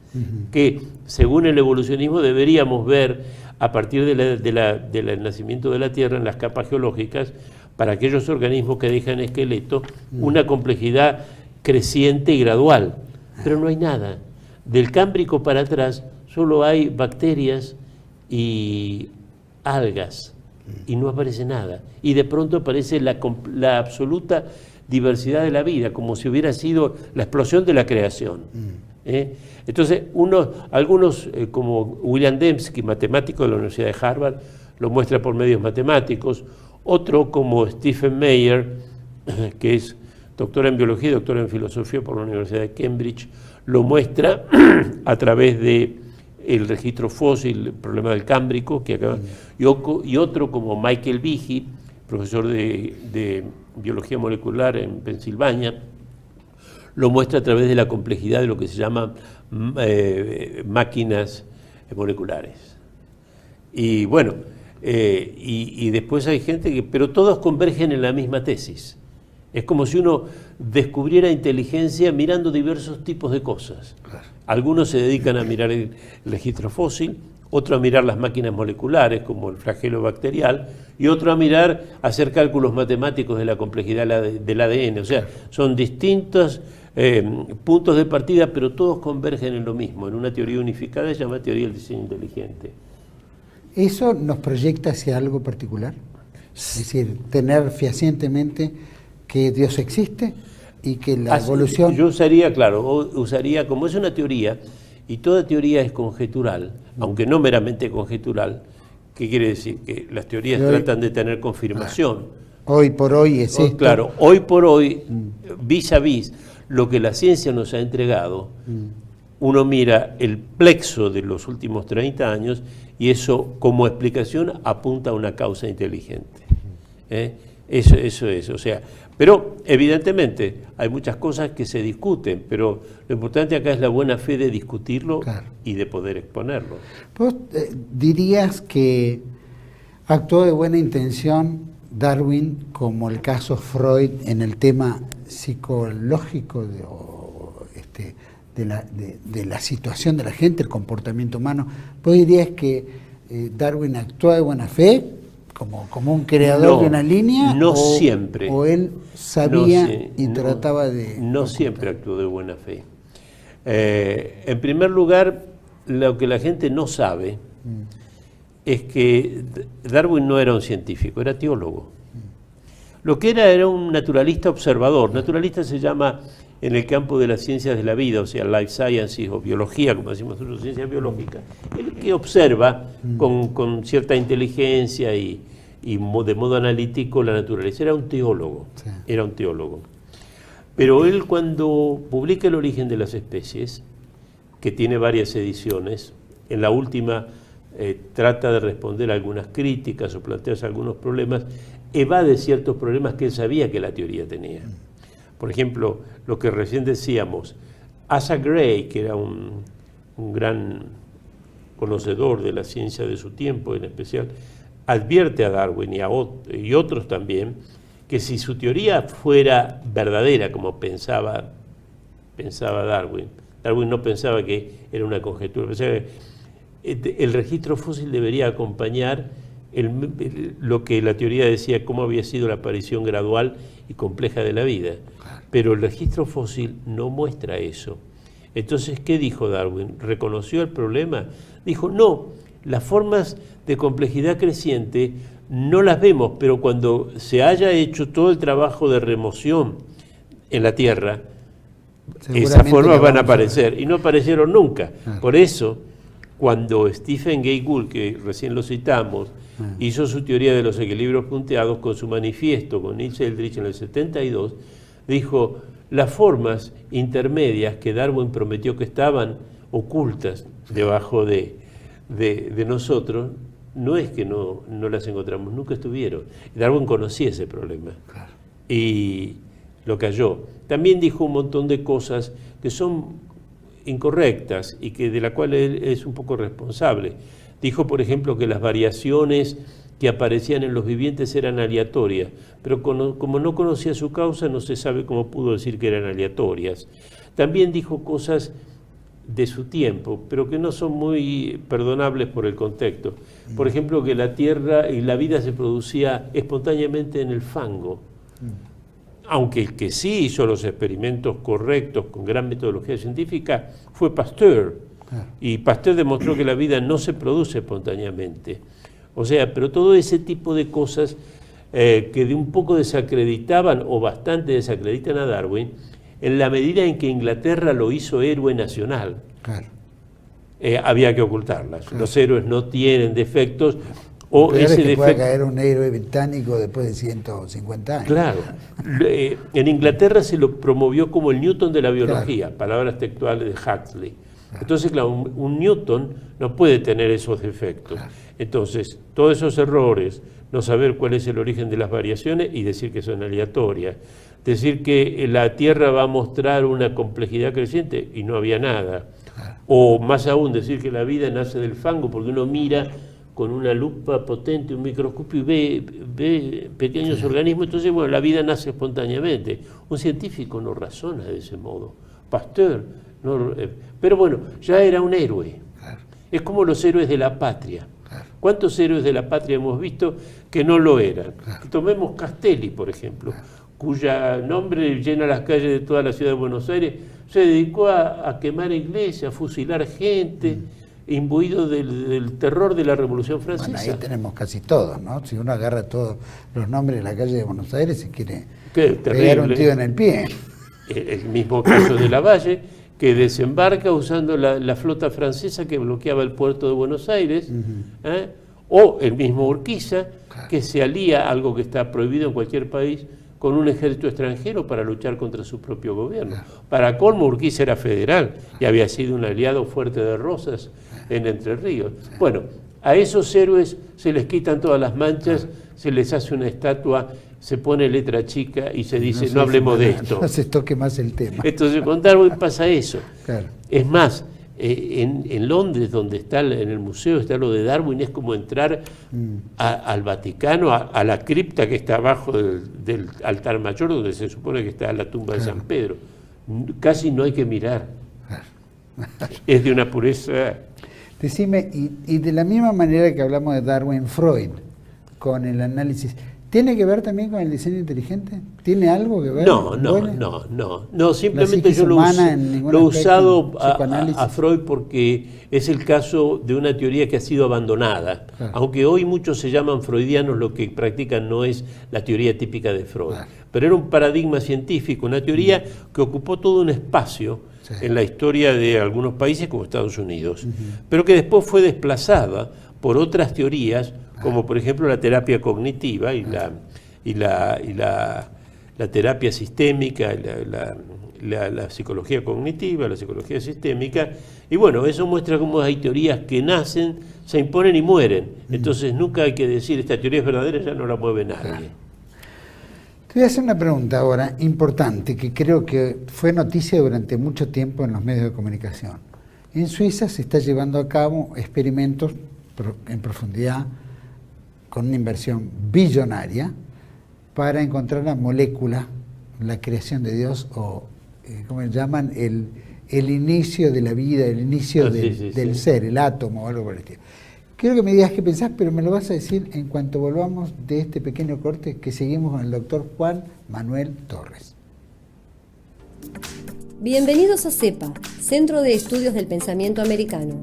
que según el evolucionismo deberíamos ver a partir del nacimiento de la Tierra en las capas geológicas, para aquellos organismos que dejan esqueleto, una complejidad creciente y gradual. Pero no hay nada. Del Cámbrico para atrás solo hay bacterias y algas, y no aparece nada. Y de pronto aparece la absoluta diversidad de la vida, como si hubiera sido la explosión de la creación. Entonces, algunos, como William Dembski, matemático de la Universidad de Harvard, lo muestra por medios matemáticos. Otro, como Stephen Meyer, que es doctora en biología y doctora en filosofía por la Universidad de Cambridge, lo muestra a través de el registro fósil, el problema del Cámbrico, que acaba, y otro como Michael Behe, profesor de biología molecular en Pensilvania, lo muestra a través de la complejidad de lo que se llama máquinas moleculares. Y bueno, y después hay gente que, pero todos convergen en la misma tesis. Es como si uno descubriera inteligencia mirando diversos tipos de cosas. Algunos se dedican a mirar el registro fósil, otro a mirar las máquinas moleculares, como el flagelo bacterial, y otro a hacer cálculos matemáticos de la complejidad del ADN. O sea, son distintos puntos de partida, pero todos convergen en lo mismo, en una teoría unificada que se llama teoría del diseño inteligente. ¿Eso nos proyecta hacia algo particular? Es decir, tener fehacientemente que Dios existe y que la evolución... Yo usaría, claro, como es una teoría, y toda teoría es conjetural, aunque no meramente conjetural. ¿Qué quiere decir? Que las teorías tratan de tener confirmación. Hoy por hoy es esto. Claro, hoy por hoy, vis a vis, lo que la ciencia nos ha entregado, uno mira el plexo de los últimos 30 años y eso como explicación apunta a una causa inteligente. Eso es, o sea, pero evidentemente hay muchas cosas que se discuten, pero lo importante acá es la buena fe de discutirlo y de poder exponerlo. ¿Vos dirías que actuó de buena intención Darwin como el caso Freud en el tema psicológico de la situación de la gente, el comportamiento humano? ¿Vos dirías que Darwin actuó de buena fe como un creador de una línea? No siempre. ¿O él sabía y trataba de...? No siempre actuó de buena fe. En primer lugar, lo que la gente no sabe es que Darwin no era un científico, era teólogo. Lo que era un naturalista observador. Naturalista se llama en el campo de las ciencias de la vida, o sea, life sciences o biología, como decimos nosotros, ciencia biológica. El que observa con cierta inteligencia y de modo analítico la naturaleza. Era un teólogo, era un teólogo. Pero él, cuando publica El origen de las especies, que tiene varias ediciones, en la última trata de responder a algunas críticas o plantearse algunos problemas, evade ciertos problemas que él sabía que la teoría tenía. Por ejemplo, lo que recién decíamos, Asa Gray, que era un gran conocedor de la ciencia de su tiempo, en especial, advierte a Darwin y otros también, que si su teoría fuera verdadera, como pensaba Darwin no pensaba que era una conjetura, pensaba que el registro fósil debería acompañar lo que la teoría decía, cómo había sido la aparición gradual y compleja de la vida. Pero el registro fósil no muestra eso. Entonces, ¿qué dijo Darwin? ¿Reconoció el problema? Dijo, no, las formas de complejidad creciente no las vemos, pero cuando se haya hecho todo el trabajo de remoción en la Tierra, esas formas van a aparecer, y no aparecieron nunca. Por eso, cuando Stephen Jay Gould, que recién lo citamos, hizo su teoría de los equilibrios punteados con su manifiesto con Niels Eldredge en el 72, dijo, las formas intermedias que Darwin prometió que estaban ocultas debajo de nosotros, no es que no las encontramos, nunca estuvieron. Darwin conocía ese problema y lo cayó. También dijo un montón de cosas que son incorrectas y que de la cual él es un poco responsable. Dijo, por ejemplo, que las variaciones que aparecían en los vivientes eran aleatorias, pero como no conocía su causa, no se sabe cómo pudo decir que eran aleatorias. También dijo cosas de su tiempo, pero que no son muy perdonables por el contexto. Por ejemplo, que la Tierra y la vida se producía espontáneamente en el fango. Aunque el que sí hizo los experimentos correctos con gran metodología científica fue Pasteur. Y Pasteur demostró que la vida no se produce espontáneamente. O sea, pero todo ese tipo de cosas que de un poco desacreditaban o bastante desacreditan a Darwin, en la medida en que Inglaterra lo hizo héroe nacional, había que ocultarlas. Los héroes no tienen defectos, O ese ese que pueda defecto. caer un héroe británico después de 150 años. Claro. En Inglaterra se lo promovió como el Newton de la biología, palabras textuales de Huxley. Entonces, claro, un Newton no puede tener esos defectos. Entonces, todos esos errores, no saber cuál es el origen de las variaciones y decir que son aleatorias, decir que la Tierra va a mostrar una complejidad creciente y no había nada, o más aún decir que la vida nace del fango porque uno mira con una lupa potente, un microscopio y ve pequeños organismos, entonces bueno, la vida nace espontáneamente. Un científico no razona de ese modo. Pasteur, no, pero bueno, ya era un héroe. Es como los héroes de la patria. ¿Cuántos héroes de la patria hemos visto que no lo eran? Tomemos Castelli, por ejemplo, cuya nombre llena las calles de toda la ciudad de Buenos Aires, se dedicó a quemar iglesias, a fusilar gente, imbuido del terror de la Revolución Francesa. Bueno, ahí tenemos casi todos, ¿no? Si uno agarra todos los nombres de la calle de Buenos Aires, se quiere pegar un tiro en el pie. El mismo caso de Lavalle, que desembarca usando la flota francesa que bloqueaba el puerto de Buenos Aires, o el mismo Urquiza, que se alía, algo que está prohibido en cualquier país, con un ejército extranjero para luchar contra su propio gobierno. Para colmo, Urquiza era federal y había sido un aliado fuerte de Rosas en Entre Ríos. Bueno, a esos héroes se les quitan todas las manchas, se les hace una estatua, se pone letra chica y se dice, no hablemos de esto. No se toque más el tema. Entonces con Darwin pasa eso. Claro. Es más, en Londres, donde está en el museo, está lo de Darwin, es como entrar al Vaticano, a la cripta que está abajo del altar mayor, donde se supone que está la tumba de San Pedro. Casi no hay que mirar. Es de una pureza. Decime, y de la misma manera que hablamos de Darwin, Freud, con el análisis, ¿tiene que ver también con el diseño inteligente? ¿Tiene algo que ver? No, simplemente yo lo he usado a Freud porque es el caso de una teoría que ha sido abandonada. Claro. Aunque hoy muchos se llaman freudianos, lo que practican no es la teoría típica de Freud. Claro. Pero era un paradigma científico, una teoría que ocupó todo un espacio en la historia de algunos países como Estados Unidos, pero que después fue desplazada por otras teorías, como por ejemplo la terapia cognitiva y la terapia sistémica, la psicología cognitiva, la psicología sistémica, y bueno, eso muestra cómo hay teorías que nacen, se imponen y mueren. Entonces nunca hay que decir esta teoría es verdadera, ya no la mueve nadie. Te voy a hacer una pregunta ahora importante, que creo que fue noticia durante mucho tiempo en los medios de comunicación. En Suiza se está llevando a cabo experimentos en profundidad con una inversión billonaria para encontrar la molécula, la creación de Dios, o como llaman, el inicio de la vida, el inicio del ser, el átomo o algo por el estilo. Quiero que me digas qué pensás, pero me lo vas a decir en cuanto volvamos de este pequeño corte que seguimos con el doctor Juan Manuel Torres. Bienvenidos a CEPA, Centro de Estudios del Pensamiento Americano.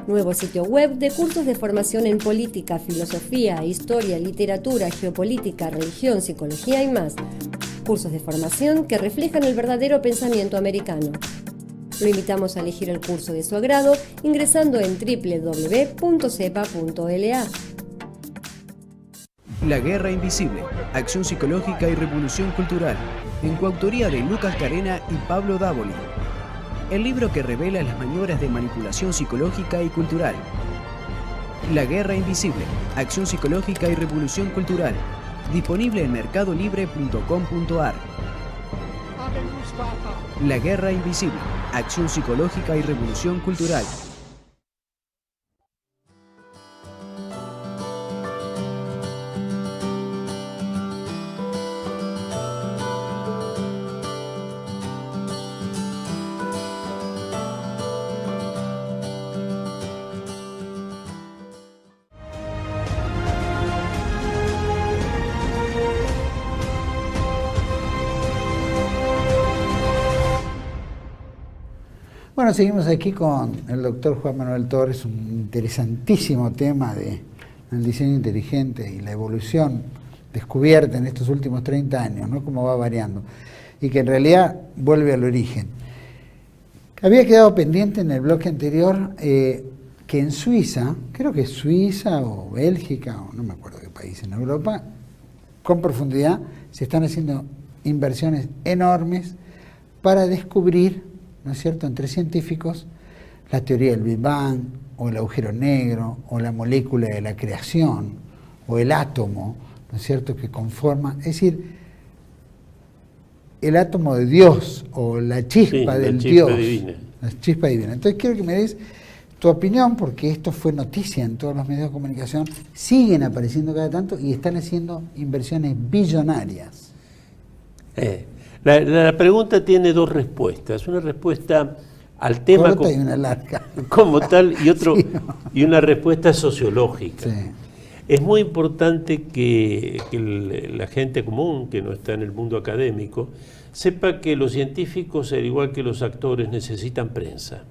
Nuevo sitio web de cursos de formación en política, filosofía, historia, literatura, geopolítica, religión, psicología y más. Cursos de formación que reflejan el verdadero pensamiento americano. Lo invitamos a elegir el curso de su agrado ingresando en www.cepa.la. La Guerra Invisible, Acción Psicológica y Revolución Cultural, en coautoría de Lucas Carena y Pablo Davoli. El libro que revela las maniobras de manipulación psicológica y cultural. La Guerra Invisible, Acción Psicológica y Revolución Cultural, disponible en mercadolibre.com.ar. La Guerra Invisible, Acción Psicológica y Revolución Cultural. Bueno, seguimos aquí con el doctor Juan Manuel Torres, un interesantísimo tema del diseño inteligente y la evolución descubierta en estos últimos 30 años, ¿no? Cómo va variando, y que en realidad vuelve al origen. Había quedado pendiente en el bloque anterior que en Suiza, creo que es Suiza o Bélgica, o no me acuerdo qué país en Europa, con profundidad se están haciendo inversiones enormes para descubrir, ¿no es cierto?, entre científicos, la teoría del Big Bang, o el agujero negro, o la molécula de la creación, o el átomo, ¿no es cierto?, que conforma, es decir, el átomo de Dios, o la chispa del Dios, divina. La chispa divina. Entonces quiero que me des tu opinión, porque esto fue noticia en todos los medios de comunicación, siguen apareciendo cada tanto y están haciendo inversiones billonarias. La pregunta tiene dos respuestas. Una respuesta al tema corta y una larga. Como tal, y otro Sí. y una respuesta sociológica. Sí. Es muy importante que la gente común, que no está en el mundo académico, sepa que los científicos, al igual que los actores, necesitan prensa.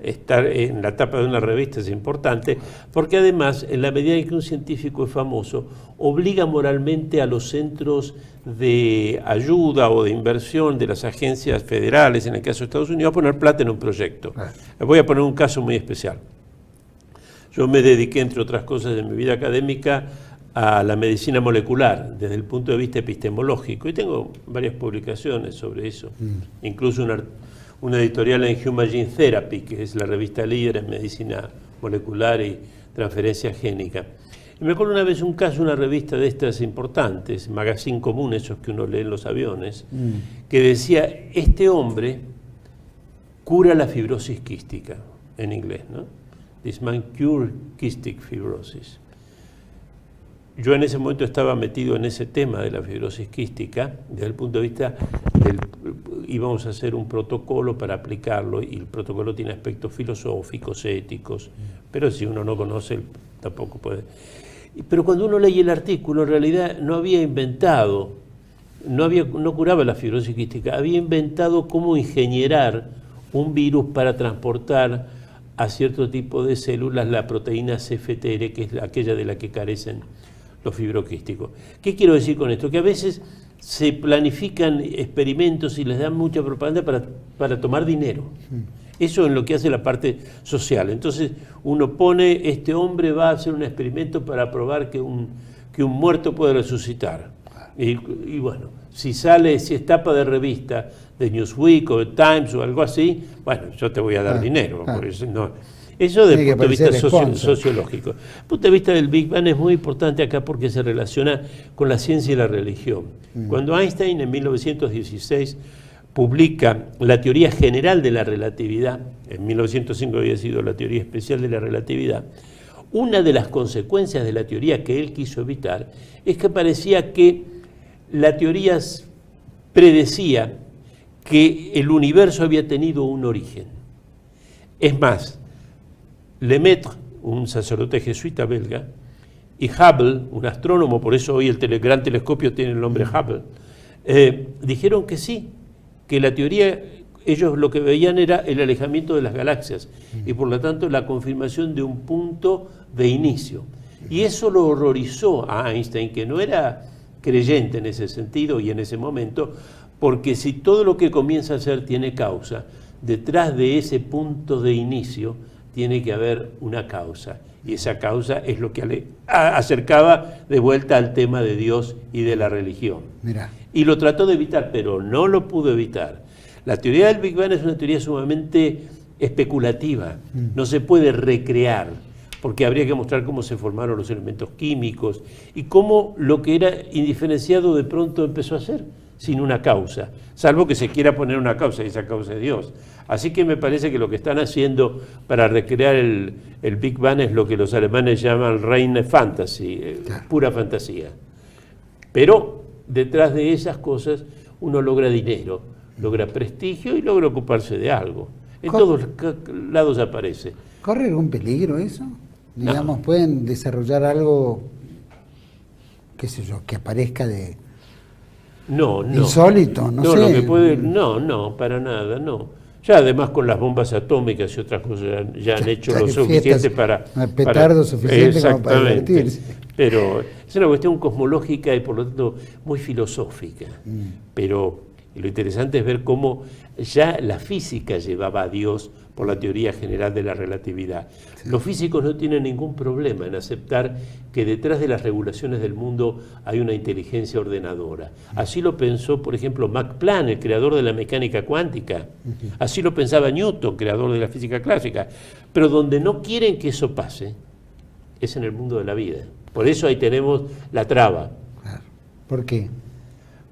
Estar en la tapa de una revista es importante, porque además, en la medida en que un científico es famoso, obliga moralmente a los centros de ayuda o de inversión de las agencias federales, en el caso de Estados Unidos, a poner plata en un proyecto. Voy a poner un caso muy especial. Yo me dediqué, entre otras cosas, en mi vida académica a la medicina molecular, desde el punto de vista epistemológico, y tengo varias publicaciones sobre eso, incluso una editorial en Human Gene Therapy, que es la revista líder en medicina molecular y transferencia génica. Y me acuerdo una vez un caso, una revista de estas importantes, Magazine Común, esos que uno lee en los aviones, que decía, este hombre cura la fibrosis quística, en inglés, ¿no? This man cure cystic fibrosis. Yo en ese momento estaba metido en ese tema de la fibrosis quística, desde el punto de vista íbamos a hacer un protocolo para aplicarlo, y el protocolo tiene aspectos filosóficos, éticos, pero si uno no conoce, tampoco puede. Pero cuando uno lee el artículo, en realidad no había inventado, no curaba la fibrosis quística, había inventado cómo ingenierar un virus para transportar a cierto tipo de células la proteína CFTR, que es aquella de la que carecen los fibroquísticos. ¿Qué quiero decir con esto? Que a veces se planifican experimentos y les dan mucha propaganda para tomar dinero. Eso es lo que hace la parte social. Entonces uno pone, este hombre va a hacer un experimento para probar que un muerto puede resucitar. Y bueno, si es tapa de revista de Newsweek o de Times o algo así, bueno, yo te voy a dar dinero. Por eso, no. Eso desde el punto de vista sociológico. Desde el punto de vista del Big Bang es muy importante acá porque se relaciona con la ciencia y la religión. Cuando Einstein en 1916 publica la teoría general de la relatividad, en 1905 había sido la teoría especial de la relatividad, una de las consecuencias de la teoría que él quiso evitar es que parecía que la teoría predecía que el universo había tenido un origen. Es más, Lemaitre, un sacerdote jesuita belga, y Hubble, un astrónomo, por eso hoy el gran telescopio tiene el nombre Hubble, dijeron que sí, que la teoría, ellos lo que veían era el alejamiento de las galaxias y por lo tanto la confirmación de un punto de inicio. Y eso lo horrorizó a Einstein, que no era creyente en ese sentido y en ese momento, porque si todo lo que comienza a ser tiene causa, detrás de ese punto de inicio tiene que haber una causa, y esa causa es lo que le acercaba de vuelta al tema de Dios y de la religión. Mirá. Y lo trató de evitar, pero no lo pudo evitar. La teoría del Big Bang es una teoría sumamente especulativa, no se puede recrear, porque habría que mostrar cómo se formaron los elementos químicos y cómo lo que era indiferenciado de pronto empezó a ser sin una causa, salvo que se quiera poner una causa, y esa causa es Dios. Así que me parece que lo que están haciendo para recrear el Big Bang es lo que los alemanes llaman reine fantasy, pura fantasía. Pero detrás de esas cosas uno logra dinero, logra prestigio y logra ocuparse de algo. En todos lados aparece. ¿Corre algún peligro eso? Digamos, ¿pueden desarrollar algo, qué sé yo, que aparezca de insólito? No sé. Lo que puede, no, para nada, no. Ya además con las bombas atómicas y otras cosas ya han hecho lo suficiente para... petardo suficiente como para divertirse. Pero es una cuestión cosmológica y por lo tanto muy filosófica. Pero lo interesante es ver cómo ya la física llevaba a Dios por la teoría general de la relatividad. Los físicos no tienen ningún problema en aceptar que detrás de las regulaciones del mundo hay una inteligencia ordenadora. Así lo pensó, por ejemplo, Max Planck, el creador de la mecánica cuántica. Así lo pensaba Newton, creador de la física clásica. Pero donde no quieren que eso pase es en el mundo de la vida. Por eso ahí tenemos la traba. ¿Por qué?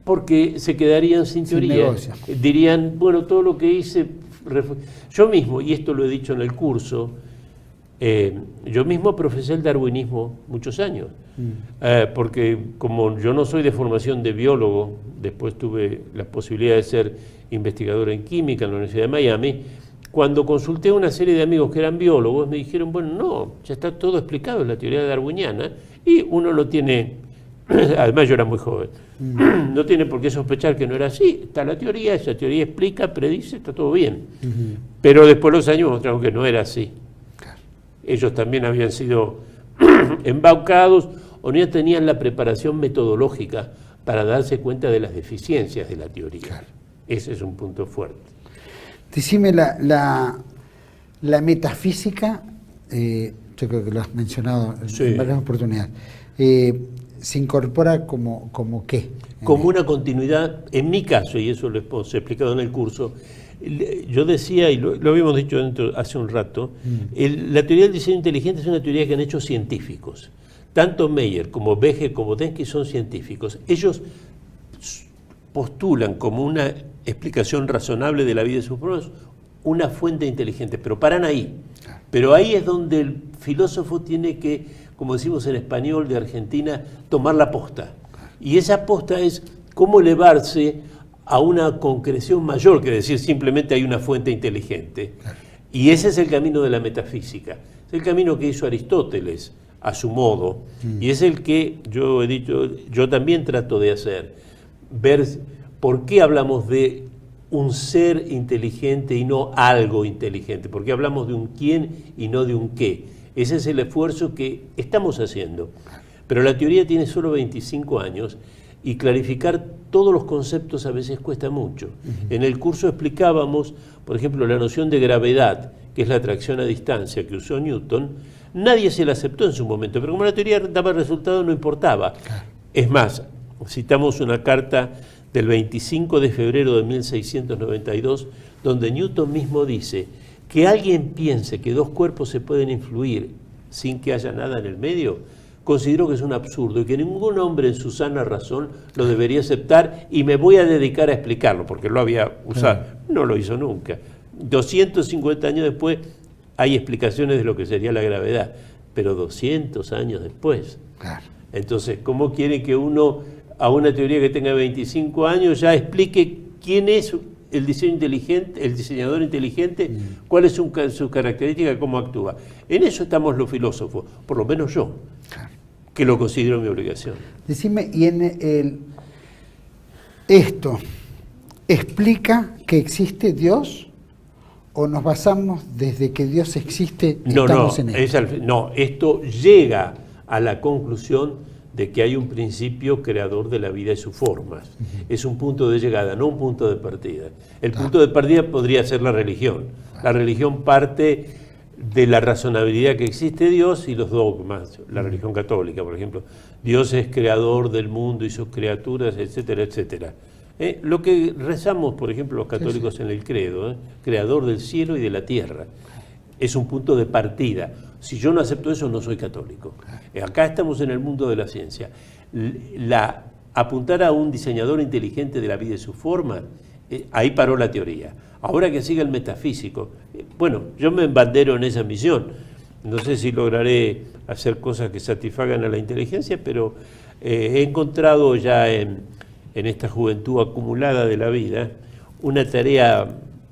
Porque se quedarían sin teoría. Dirían, bueno, todo lo que hice... Yo mismo, y esto lo he dicho en el curso, yo mismo profesé el darwinismo muchos años, porque como yo no soy de formación de biólogo, después tuve la posibilidad de ser investigador en química en la Universidad de Miami. Cuando consulté a una serie de amigos que eran biólogos, me dijeron, bueno, no, ya está todo explicado en la teoría darwiniana, y uno lo tiene, además yo era muy joven, no tiene por qué sospechar que no era así. Está la teoría, esa teoría explica, predice, está todo bien. Pero después los años mostraron que no era así. Ellos también habían sido embaucados o no tenían la preparación metodológica para darse cuenta de las deficiencias de la teoría. Ese es un punto fuerte. Decime, la metafísica, yo creo que lo has mencionado en varias oportunidades, ¿se incorpora como qué? Como una continuidad, en mi caso, y eso lo he explicado en el curso, yo decía, y lo habíamos dicho hace un rato, la teoría del diseño inteligente es una teoría que han hecho científicos. Tanto Meyer como Behe como Densky son científicos. Ellos postulan como una explicación razonable de la vida de sus pruebas una fuente inteligente, pero paran ahí. Pero ahí es donde el filósofo tiene que, como decimos en español de Argentina, tomar la posta. Y esa posta es cómo elevarse a una concreción mayor que decir simplemente hay una fuente inteligente. Y ese es el camino de la metafísica. Es el camino que hizo Aristóteles a su modo. Y es el que yo he dicho, yo también trato de hacer. Ver por qué hablamos de un ser inteligente y no algo inteligente. ¿Por qué hablamos de un quién y no de un qué? Ese es el esfuerzo que estamos haciendo. Pero la teoría tiene solo 25 años y clarificar todos los conceptos a veces cuesta mucho. En el curso explicábamos, por ejemplo, la noción de gravedad, que es la atracción a distancia que usó Newton. Nadie se la aceptó en su momento, pero como la teoría daba resultado no importaba. Es más, citamos una carta del 25 de febrero de 1692, donde Newton mismo dice que alguien piense que dos cuerpos se pueden influir sin que haya nada en el medio, considero que es un absurdo y que ningún hombre en su sana razón lo debería aceptar, y me voy a dedicar a explicarlo, porque lo había usado. No lo hizo nunca. 250 años después hay explicaciones de lo que sería la gravedad, pero 200 años después. Entonces, ¿cómo quiere que uno, a una teoría que tenga 25 años, ya explique quién es el diseño inteligente, el diseñador inteligente, cuál es su característica, cómo actúa? En eso estamos los filósofos, por lo menos yo, que lo considero mi obligación. Decime, ¿y en esto explica que existe Dios o nos basamos desde que Dios existe estamos en él? No, esto llega a la conclusión de que hay un principio creador de la vida y sus formas. Es un punto de llegada, no un punto de partida. El punto de partida podría ser la religión. La religión parte de la razonabilidad que existe Dios y los dogmas. La religión católica, por ejemplo. Dios es creador del mundo y sus criaturas, etcétera, etcétera. Lo que rezamos, por ejemplo, los católicos en el credo, creador del cielo y de la tierra. Es un punto de partida. Si yo no acepto eso, no soy católico. Acá estamos en el mundo de la ciencia. Apuntar a un diseñador inteligente de la vida y su forma, ahí paró la teoría. Ahora que siga el metafísico, bueno, yo me embandero en esa misión. No sé si lograré hacer cosas que satisfagan a la inteligencia, pero he encontrado ya en esta juventud acumulada de la vida una tarea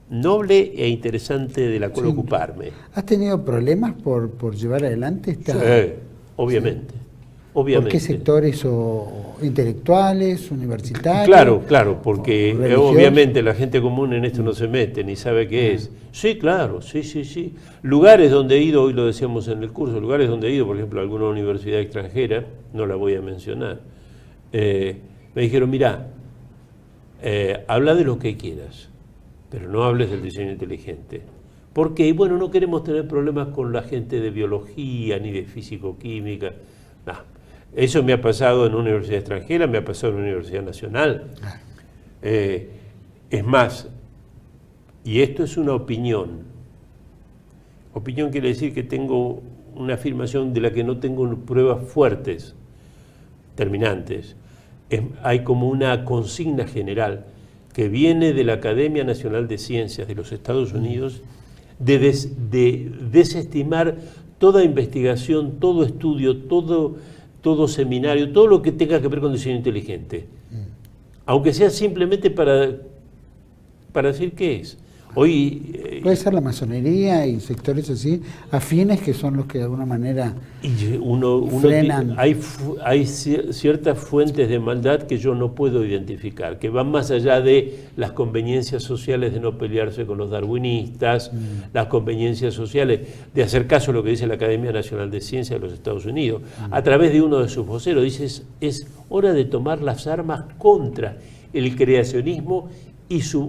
noble e interesante de la cual ocuparme. ¿Has tenido problemas por llevar adelante esta...? Sí, obviamente. ¿Por qué sectores o intelectuales, universitarios? Claro, porque obviamente la gente común en esto no se mete, ni sabe qué es. Sí, claro, sí. Lugares donde he ido, hoy lo decíamos en el curso, lugares donde he ido, por ejemplo, a alguna universidad extranjera, no la voy a mencionar, me dijeron, mirá, habla de lo que quieras, pero no hables del diseño inteligente, Porque, bueno, no queremos tener problemas con la gente de biología ni de físico-química. No. Eso me ha pasado en una universidad extranjera, me ha pasado en una universidad nacional. Es más, y esto es una opinión. Opinión quiere decir que tengo una afirmación de la que no tengo pruebas fuertes, terminantes. Hay como una consigna general que viene de la Academia Nacional de Ciencias de los Estados Unidos de desestimar toda investigación, todo estudio, todo seminario, todo lo que tenga que ver con diseño inteligente. Aunque sea simplemente para decir qué es. Hoy puede ser la masonería y sectores así, afines, que son los que de alguna manera frenan. Hay ciertas fuentes de maldad que yo no puedo identificar, que van más allá de las conveniencias sociales de no pelearse con los darwinistas, las conveniencias sociales de hacer caso a lo que dice la Academia Nacional de Ciencias de los Estados Unidos, a través de uno de sus voceros. Dice, es hora de tomar las armas contra el creacionismo y su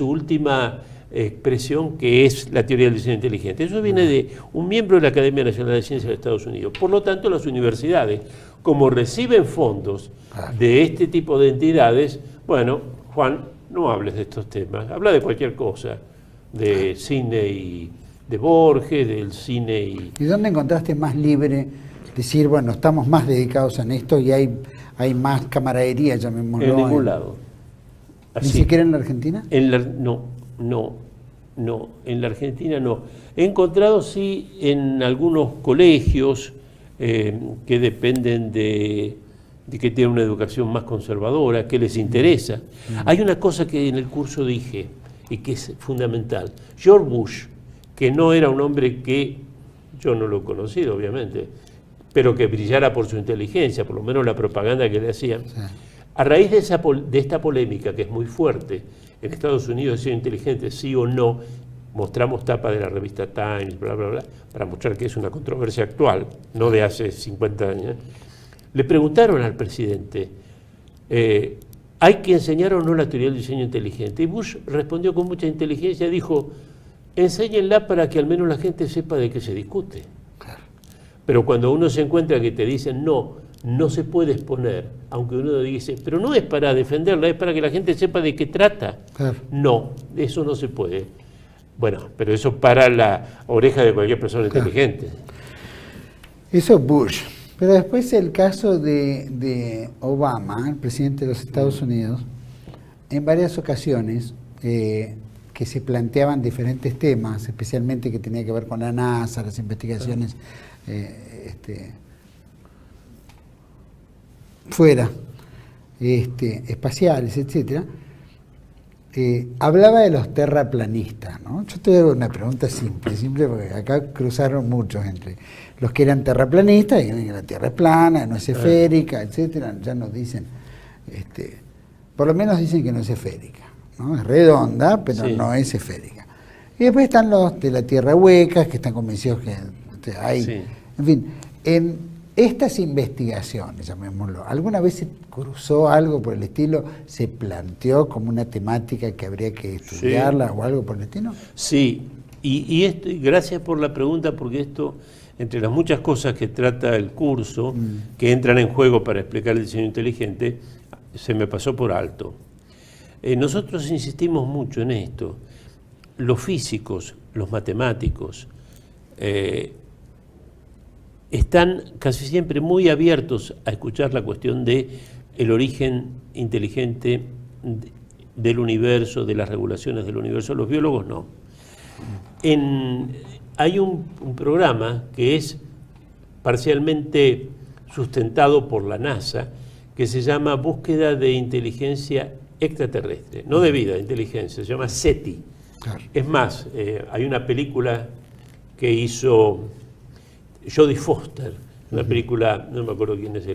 última expresión, que es la teoría del diseño inteligente. Eso viene de un miembro de la Academia Nacional de Ciencias de Estados Unidos. Por lo tanto, las universidades, como reciben fondos de este tipo de entidades, bueno, Juan, no hables de estos temas, habla de cualquier cosa, de cine y de Borges, del cine y... ¿Y dónde encontraste más libre decir, bueno, estamos más dedicados en esto y hay más camaradería, llamémoslo? En ningún lado. ¿Ni siquiera en la Argentina? No, en la Argentina no. He encontrado sí en algunos colegios que dependen de que tienen una educación más conservadora, que les interesa. Hay una cosa que en el curso dije y que es fundamental. George Bush, que no era un hombre que yo no lo he conocido, obviamente, pero que brillara por su inteligencia, por lo menos la propaganda que le hacían. Sí. A raíz de esta polémica, que es muy fuerte, en Estados Unidos, diseño inteligente, sí o no, mostramos tapas de la revista Times, bla, bla, bla, para mostrar que es una controversia actual, no de hace 50 años. Le preguntaron al presidente, ¿hay que enseñar o no la teoría del diseño inteligente? Y Bush respondió con mucha inteligencia, dijo, enséñenla para que al menos la gente sepa de qué se discute. Claro. Pero cuando uno se encuentra que te dicen no se puede exponer, aunque uno dice, pero no es para defenderla, es para que la gente sepa de qué trata. Claro. No, eso no se puede. Bueno, pero eso para la oreja de cualquier persona inteligente. Eso es Bush. Pero después el caso de Obama, el presidente de los Estados Unidos, en varias ocasiones que se planteaban diferentes temas, especialmente que tenía que ver con la NASA, las investigaciones fuera, espaciales, etcétera, hablaba de los terraplanistas, ¿no? Yo te hago una pregunta simple, porque acá cruzaron muchos entre los que eran terraplanistas y que la Tierra es plana, no es esférica, etcétera. Ya nos dicen, por lo menos dicen que no es esférica, ¿no? Es redonda, pero no es esférica. Y después están los de la Tierra hueca, que están convencidos que hay, en fin, en estas investigaciones, llamémoslo, ¿alguna vez se cruzó algo por el estilo? ¿Se planteó como una temática que habría que estudiarla o algo por el estilo? Sí, y esto, gracias por la pregunta, porque esto, entre las muchas cosas que trata el curso, que entran en juego para explicar el diseño inteligente, se me pasó por alto. Nosotros insistimos mucho en esto. Los físicos, los matemáticos, están casi siempre muy abiertos a escuchar la cuestión de el origen inteligente del universo, de las regulaciones del universo. Los biólogos no. Hay un programa que es parcialmente sustentado por la NASA, que se llama Búsqueda de Inteligencia Extraterrestre, no de vida, de inteligencia, se llama SETI. Claro. Es más, hay una película que hizo Jodie Foster, una película, no me acuerdo quién es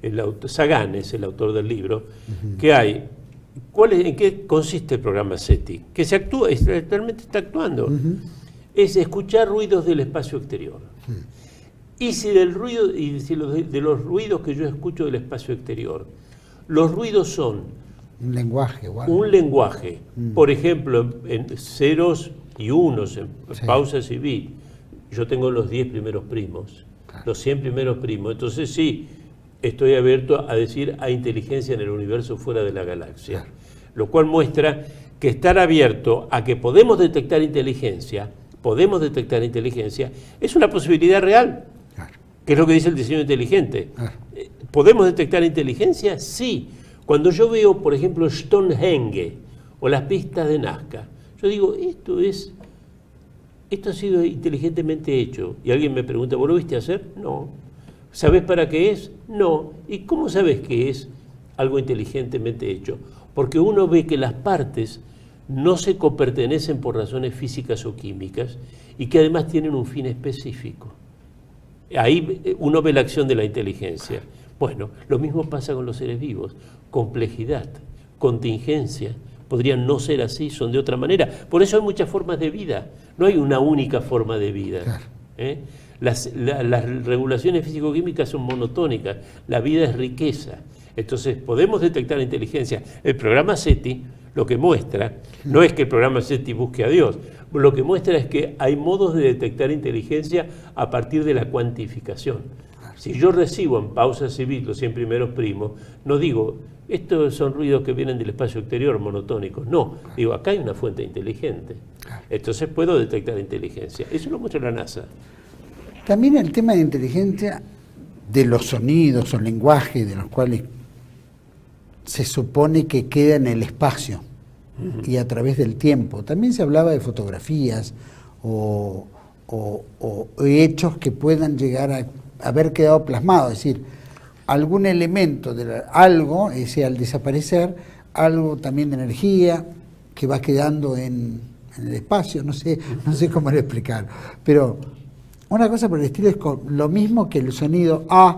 el autor, Sagan es el autor del libro, que hay. ¿En qué consiste el programa SETI? Que se actúa, realmente está actuando. Es escuchar ruidos del espacio exterior. Y si de los ruidos que yo escucho del espacio exterior, los ruidos son Un lenguaje, igual. Un lenguaje. Por ejemplo, en ceros y unos, en pausas y bits, yo tengo los 10 primeros primos, los 100 primeros primos. Entonces sí, estoy abierto a decir a inteligencia en el universo fuera de la galaxia. Lo cual muestra que estar abierto a que podemos detectar inteligencia, es una posibilidad real. ¿Qué es lo que dice el diseño inteligente? ¿Podemos detectar inteligencia? Sí. Cuando yo veo, por ejemplo, Stonehenge o las pistas de Nazca, yo digo, esto ha sido inteligentemente hecho. Y alguien me pregunta, ¿vos lo viste hacer? No. ¿Sabés para qué es? No. ¿Y cómo sabes que es algo inteligentemente hecho? Porque uno ve que las partes no se copertenecen por razones físicas o químicas y que además tienen un fin específico. Ahí uno ve la acción de la inteligencia. Bueno, lo mismo pasa con los seres vivos. Complejidad, contingencia, podrían no ser así, son de otra manera. Por eso hay muchas formas de vida, no hay una única forma de vida. Las regulaciones físico-químicas son monotónicas, la vida es riqueza. Entonces podemos detectar inteligencia. El programa SETI lo que muestra, no es que el programa SETI busque a Dios, lo que muestra es que hay modos de detectar inteligencia a partir de la cuantificación. Si yo recibo en pausas y bits los 100 primeros primos, no digo, estos son ruidos que vienen del espacio exterior monotónicos. No, digo, acá hay una fuente inteligente. Entonces puedo detectar inteligencia. Eso lo muestra la NASA. También el tema de inteligencia de los sonidos o lenguajes de los cuales se supone que queda en el espacio y a través del tiempo. También se hablaba de fotografías o hechos que puedan llegar a haber quedado plasmado, es decir, algún elemento de algo, ese al desaparecer, algo también de energía que va quedando en el espacio, no sé cómo lo explicar, pero una cosa por el estilo es lo mismo que el sonido A,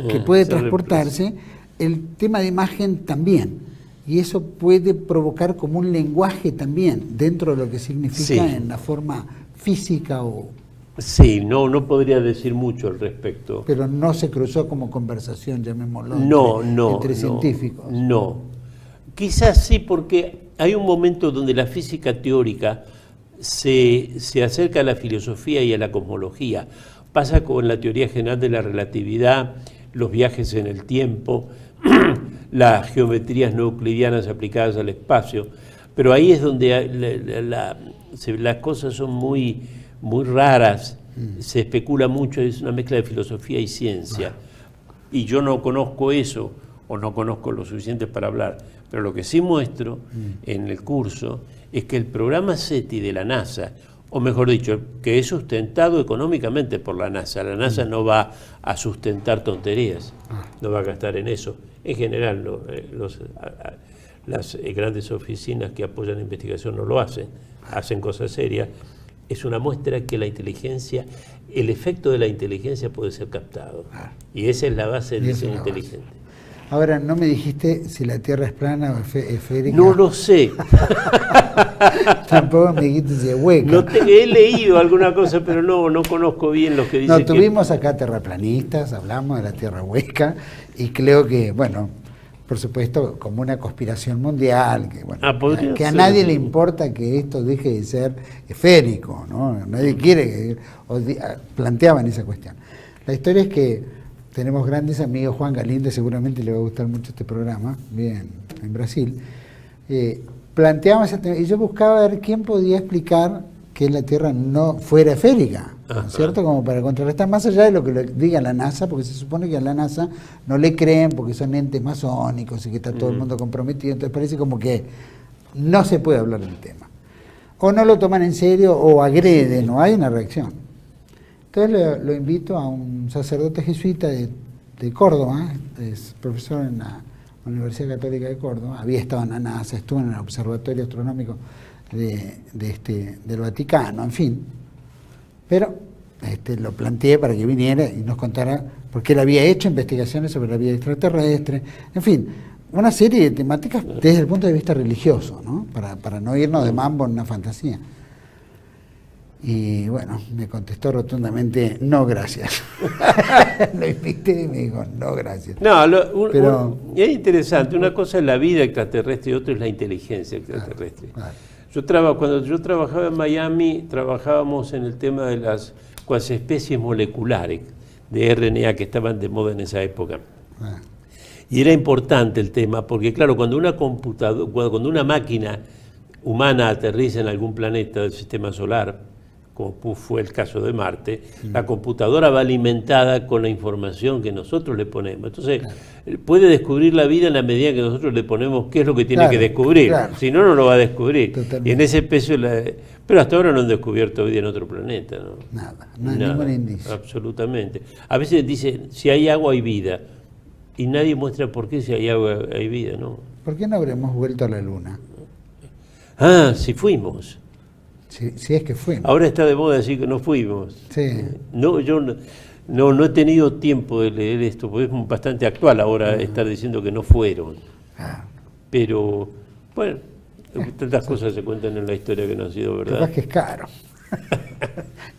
que puede transportarse, el tema de imagen también, y eso puede provocar como un lenguaje también, dentro de lo que significa en la forma física o... Sí, no podría decir mucho al respecto. Pero no se cruzó como conversación, llamémoslo, entre científicos. No, quizás sí, porque hay un momento donde la física teórica se acerca a la filosofía y a la cosmología. Pasa con la teoría general de la relatividad, los viajes en el tiempo, las geometrías no euclidianas aplicadas al espacio, pero ahí es donde las cosas son muy raras, se especula mucho, es una mezcla de filosofía y ciencia. Y yo no conozco eso, o no conozco lo suficiente para hablar, pero lo que sí muestro en el curso es que el programa SETI de la NASA, o mejor dicho, que es sustentado económicamente por la NASA no va a sustentar tonterías, no va a gastar en eso. En general, las grandes oficinas que apoyan la investigación no lo hacen cosas serias. Es una muestra que la inteligencia, el efecto de la inteligencia puede ser captado. Y esa es la base del diseño inteligente. Ahora, no me dijiste si la Tierra es plana o esférica. No lo sé. Tampoco me dijiste si es hueca. He leído alguna cosa, pero no conozco bien lo que dice. No, tuvimos acá terraplanistas, hablamos de la Tierra hueca, y creo que, bueno, por supuesto, como una conspiración mundial, que a nadie le importa que esto deje de ser esférico, ¿no? Nadie quiere planteaban esa cuestión. La historia es que tenemos grandes amigos, Juan Galinde, seguramente le va a gustar mucho este programa, bien, en Brasil, planteamos ese tema, y yo buscaba ver quién podía explicar que la Tierra no fuera esférica, ¿no es cierto? Como para contrarrestar, más allá de lo que diga la NASA, porque se supone que a la NASA no le creen porque son entes masónicos y que está todo el mundo comprometido, entonces parece como que no se puede hablar del tema. O no lo toman en serio o agreden, no hay una reacción. Entonces lo invito a un sacerdote jesuita de Córdoba, es profesor en la Universidad Católica de Córdoba, había estado en la NASA, estuvo en el Observatorio Astronómico del Vaticano, en fin. Pero lo planteé para que viniera y nos contara, porque él había hecho investigaciones sobre la vida extraterrestre, en fin, una serie de temáticas desde el punto de vista religioso, ¿no? Para no irnos de mambo en una fantasía. Y bueno, me contestó rotundamente, no gracias. Lo invité y me dijo, no gracias. No, Pero, es interesante, una cosa es la vida extraterrestre y otra es la inteligencia extraterrestre. Cuando yo trabajaba en Miami, trabajábamos en el tema de las especies moleculares de RNA que estaban de moda en esa época. Y era importante el tema, porque claro, cuando una máquina humana aterriza en algún planeta del sistema solar, como fue el caso de Marte, la computadora va alimentada con la información que nosotros le ponemos. Entonces, puede descubrir la vida en la medida que nosotros le ponemos qué es lo que tiene que descubrir. Si no, no lo va a descubrir. Totalmente. Y en ese peso, pero hasta ahora no han descubierto vida en otro planeta, ¿no? Nada, no hay ningún indicio. Absolutamente. A veces dicen, si hay agua hay vida. Y nadie muestra por qué si hay agua hay vida, ¿no? ¿Por qué no habremos vuelto a la Luna? Ah, si fuimos. Si es que fuimos. Ahora está de moda decir que no fuimos. Sí. No, yo no he tenido tiempo de leer esto, porque es bastante actual ahora estar diciendo que no fueron. Pero, bueno, tantas cosas se cuentan en la historia que no han sido verdad. Capaz que es caro.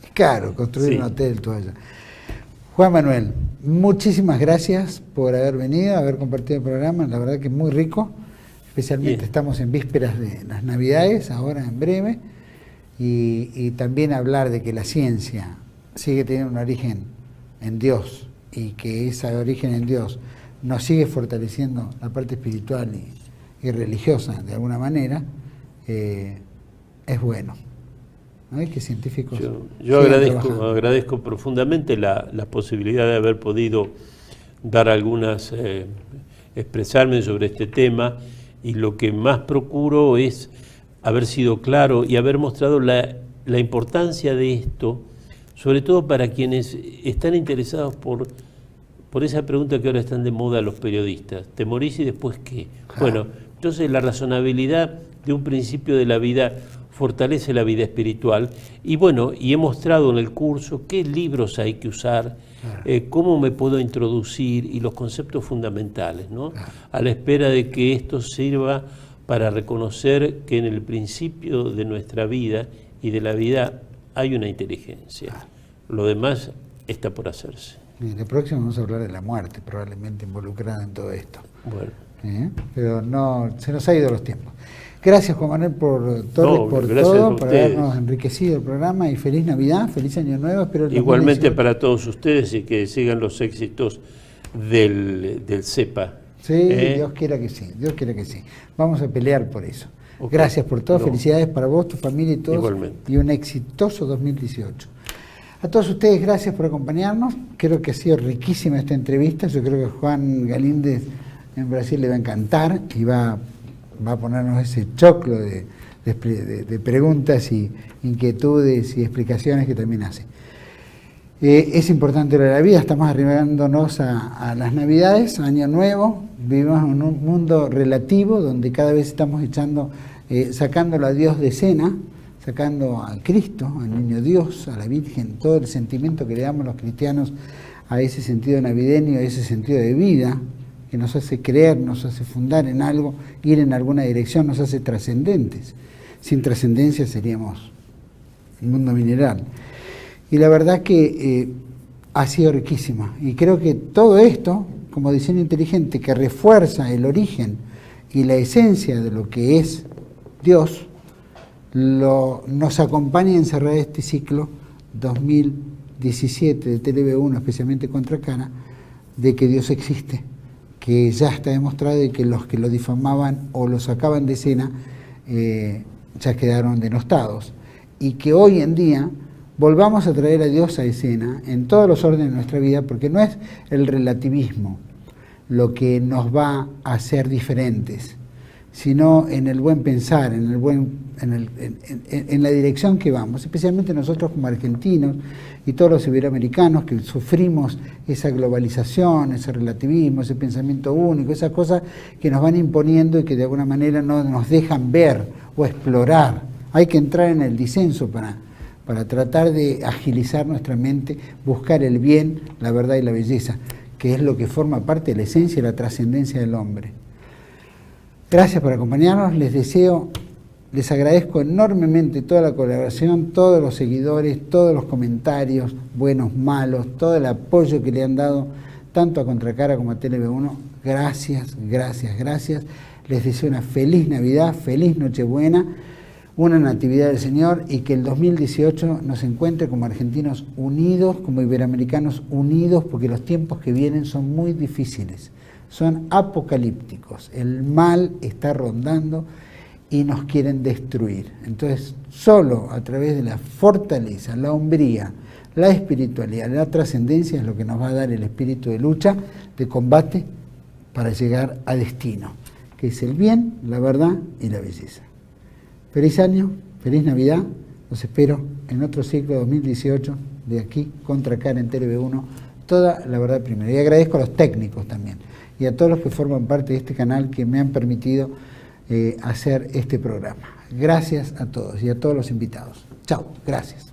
Es caro construir un hotel, todo eso. Juan Manuel, muchísimas gracias por haber venido, haber compartido el programa, la verdad que es muy rico, especialmente estamos en vísperas de las Navidades, ahora en breve, y también hablar de que la ciencia sigue teniendo un origen en Dios y que ese origen en Dios nos sigue fortaleciendo la parte espiritual y religiosa de alguna manera, es bueno. ¿No? Que científicos yo agradezco profundamente la posibilidad de haber podido dar expresarme sobre este tema, y lo que más procuro es haber sido claro y haber mostrado la importancia de esto, sobre todo para quienes están interesados por esa pregunta que ahora están de moda los periodistas: ¿te morís y después qué? Bueno, entonces la razonabilidad de un principio de la vida fortalece la vida espiritual, y bueno, y he mostrado en el curso qué libros hay que usar, cómo me puedo introducir y los conceptos fundamentales, ¿no? A la espera de que esto sirva para reconocer que en el principio de nuestra vida y de la vida hay una inteligencia. Lo demás está por hacerse. El próximo vamos a hablar de la muerte, probablemente involucrada en todo esto. Bueno. Pero no, se nos ha ido los tiempos. Gracias, Juan Manuel, por todo, por habernos enriquecido el programa, y feliz Navidad, feliz Año Nuevo. Espero igualmente para todos ustedes, y que sigan los éxitos del CEPA. Sí, Dios quiera que sí, Dios quiera que sí. Vamos a pelear por eso. Gracias por todo, felicidades para vos, tu familia y todos. Igualmente. Y un exitoso 2018. A todos ustedes, gracias por acompañarnos. Creo que ha sido riquísima esta entrevista. Yo creo que Juan Galíndez en Brasil le va a encantar y va a ponernos ese choclo de preguntas y inquietudes y explicaciones que también hace. Es importante lo de la vida, estamos arribándonos a las Navidades, Año Nuevo, vivimos en un mundo relativo donde cada vez estamos sacándolo a Dios de escena, sacando a Cristo, al Niño Dios, a la Virgen, todo el sentimiento que le damos los cristianos a ese sentido navideño, a ese sentido de vida, que nos hace creer, nos hace fundar en algo, ir en alguna dirección, nos hace trascendentes. Sin trascendencia seríamos un mundo mineral. Y la verdad que ha sido riquísima. Y creo que todo esto, como diseño inteligente, que refuerza el origen y la esencia de lo que es Dios, nos acompaña en cerrar este ciclo 2017 de TLV1, especialmente Contracara, de que Dios existe, que ya está demostrado, y que los que lo difamaban o lo sacaban de escena ya quedaron denostados, y que hoy en día volvamos a traer a Dios a escena en todos los órdenes de nuestra vida, porque no es el relativismo lo que nos va a hacer diferentes, sino en el buen pensar, en la dirección que vamos, especialmente nosotros como argentinos y todos los iberoamericanos que sufrimos esa globalización, ese relativismo, ese pensamiento único, esas cosas que nos van imponiendo y que de alguna manera no nos dejan ver o explorar. Hay que entrar en el disenso para tratar de agilizar nuestra mente, buscar el bien, la verdad y la belleza, que es lo que forma parte de la esencia y la trascendencia del hombre. Gracias por acompañarnos, les deseo les agradezco enormemente toda la colaboración, todos los seguidores, todos los comentarios, buenos, malos, todo el apoyo que le han dado tanto a Contracara como a TLB1. Gracias, gracias, gracias. Les deseo una feliz Navidad, feliz Nochebuena, una Natividad del Señor, y que el 2018 nos encuentre como argentinos unidos, como iberoamericanos unidos, porque los tiempos que vienen son muy difíciles, son apocalípticos. El mal está rondando y nos quieren destruir. Entonces, solo a través de la fortaleza, la hombría, la espiritualidad, la trascendencia es lo que nos va a dar el espíritu de lucha, de combate, para llegar a destino, que es el bien, la verdad y la belleza. Feliz año, feliz Navidad, los espero en otro ciclo 2018 de aquí, Contracara en TLB1, toda la verdad primero. Y agradezco a los técnicos también, y a todos los que forman parte de este canal que me han permitido hacer este programa. Gracias a todos y a todos los invitados. Chao, gracias.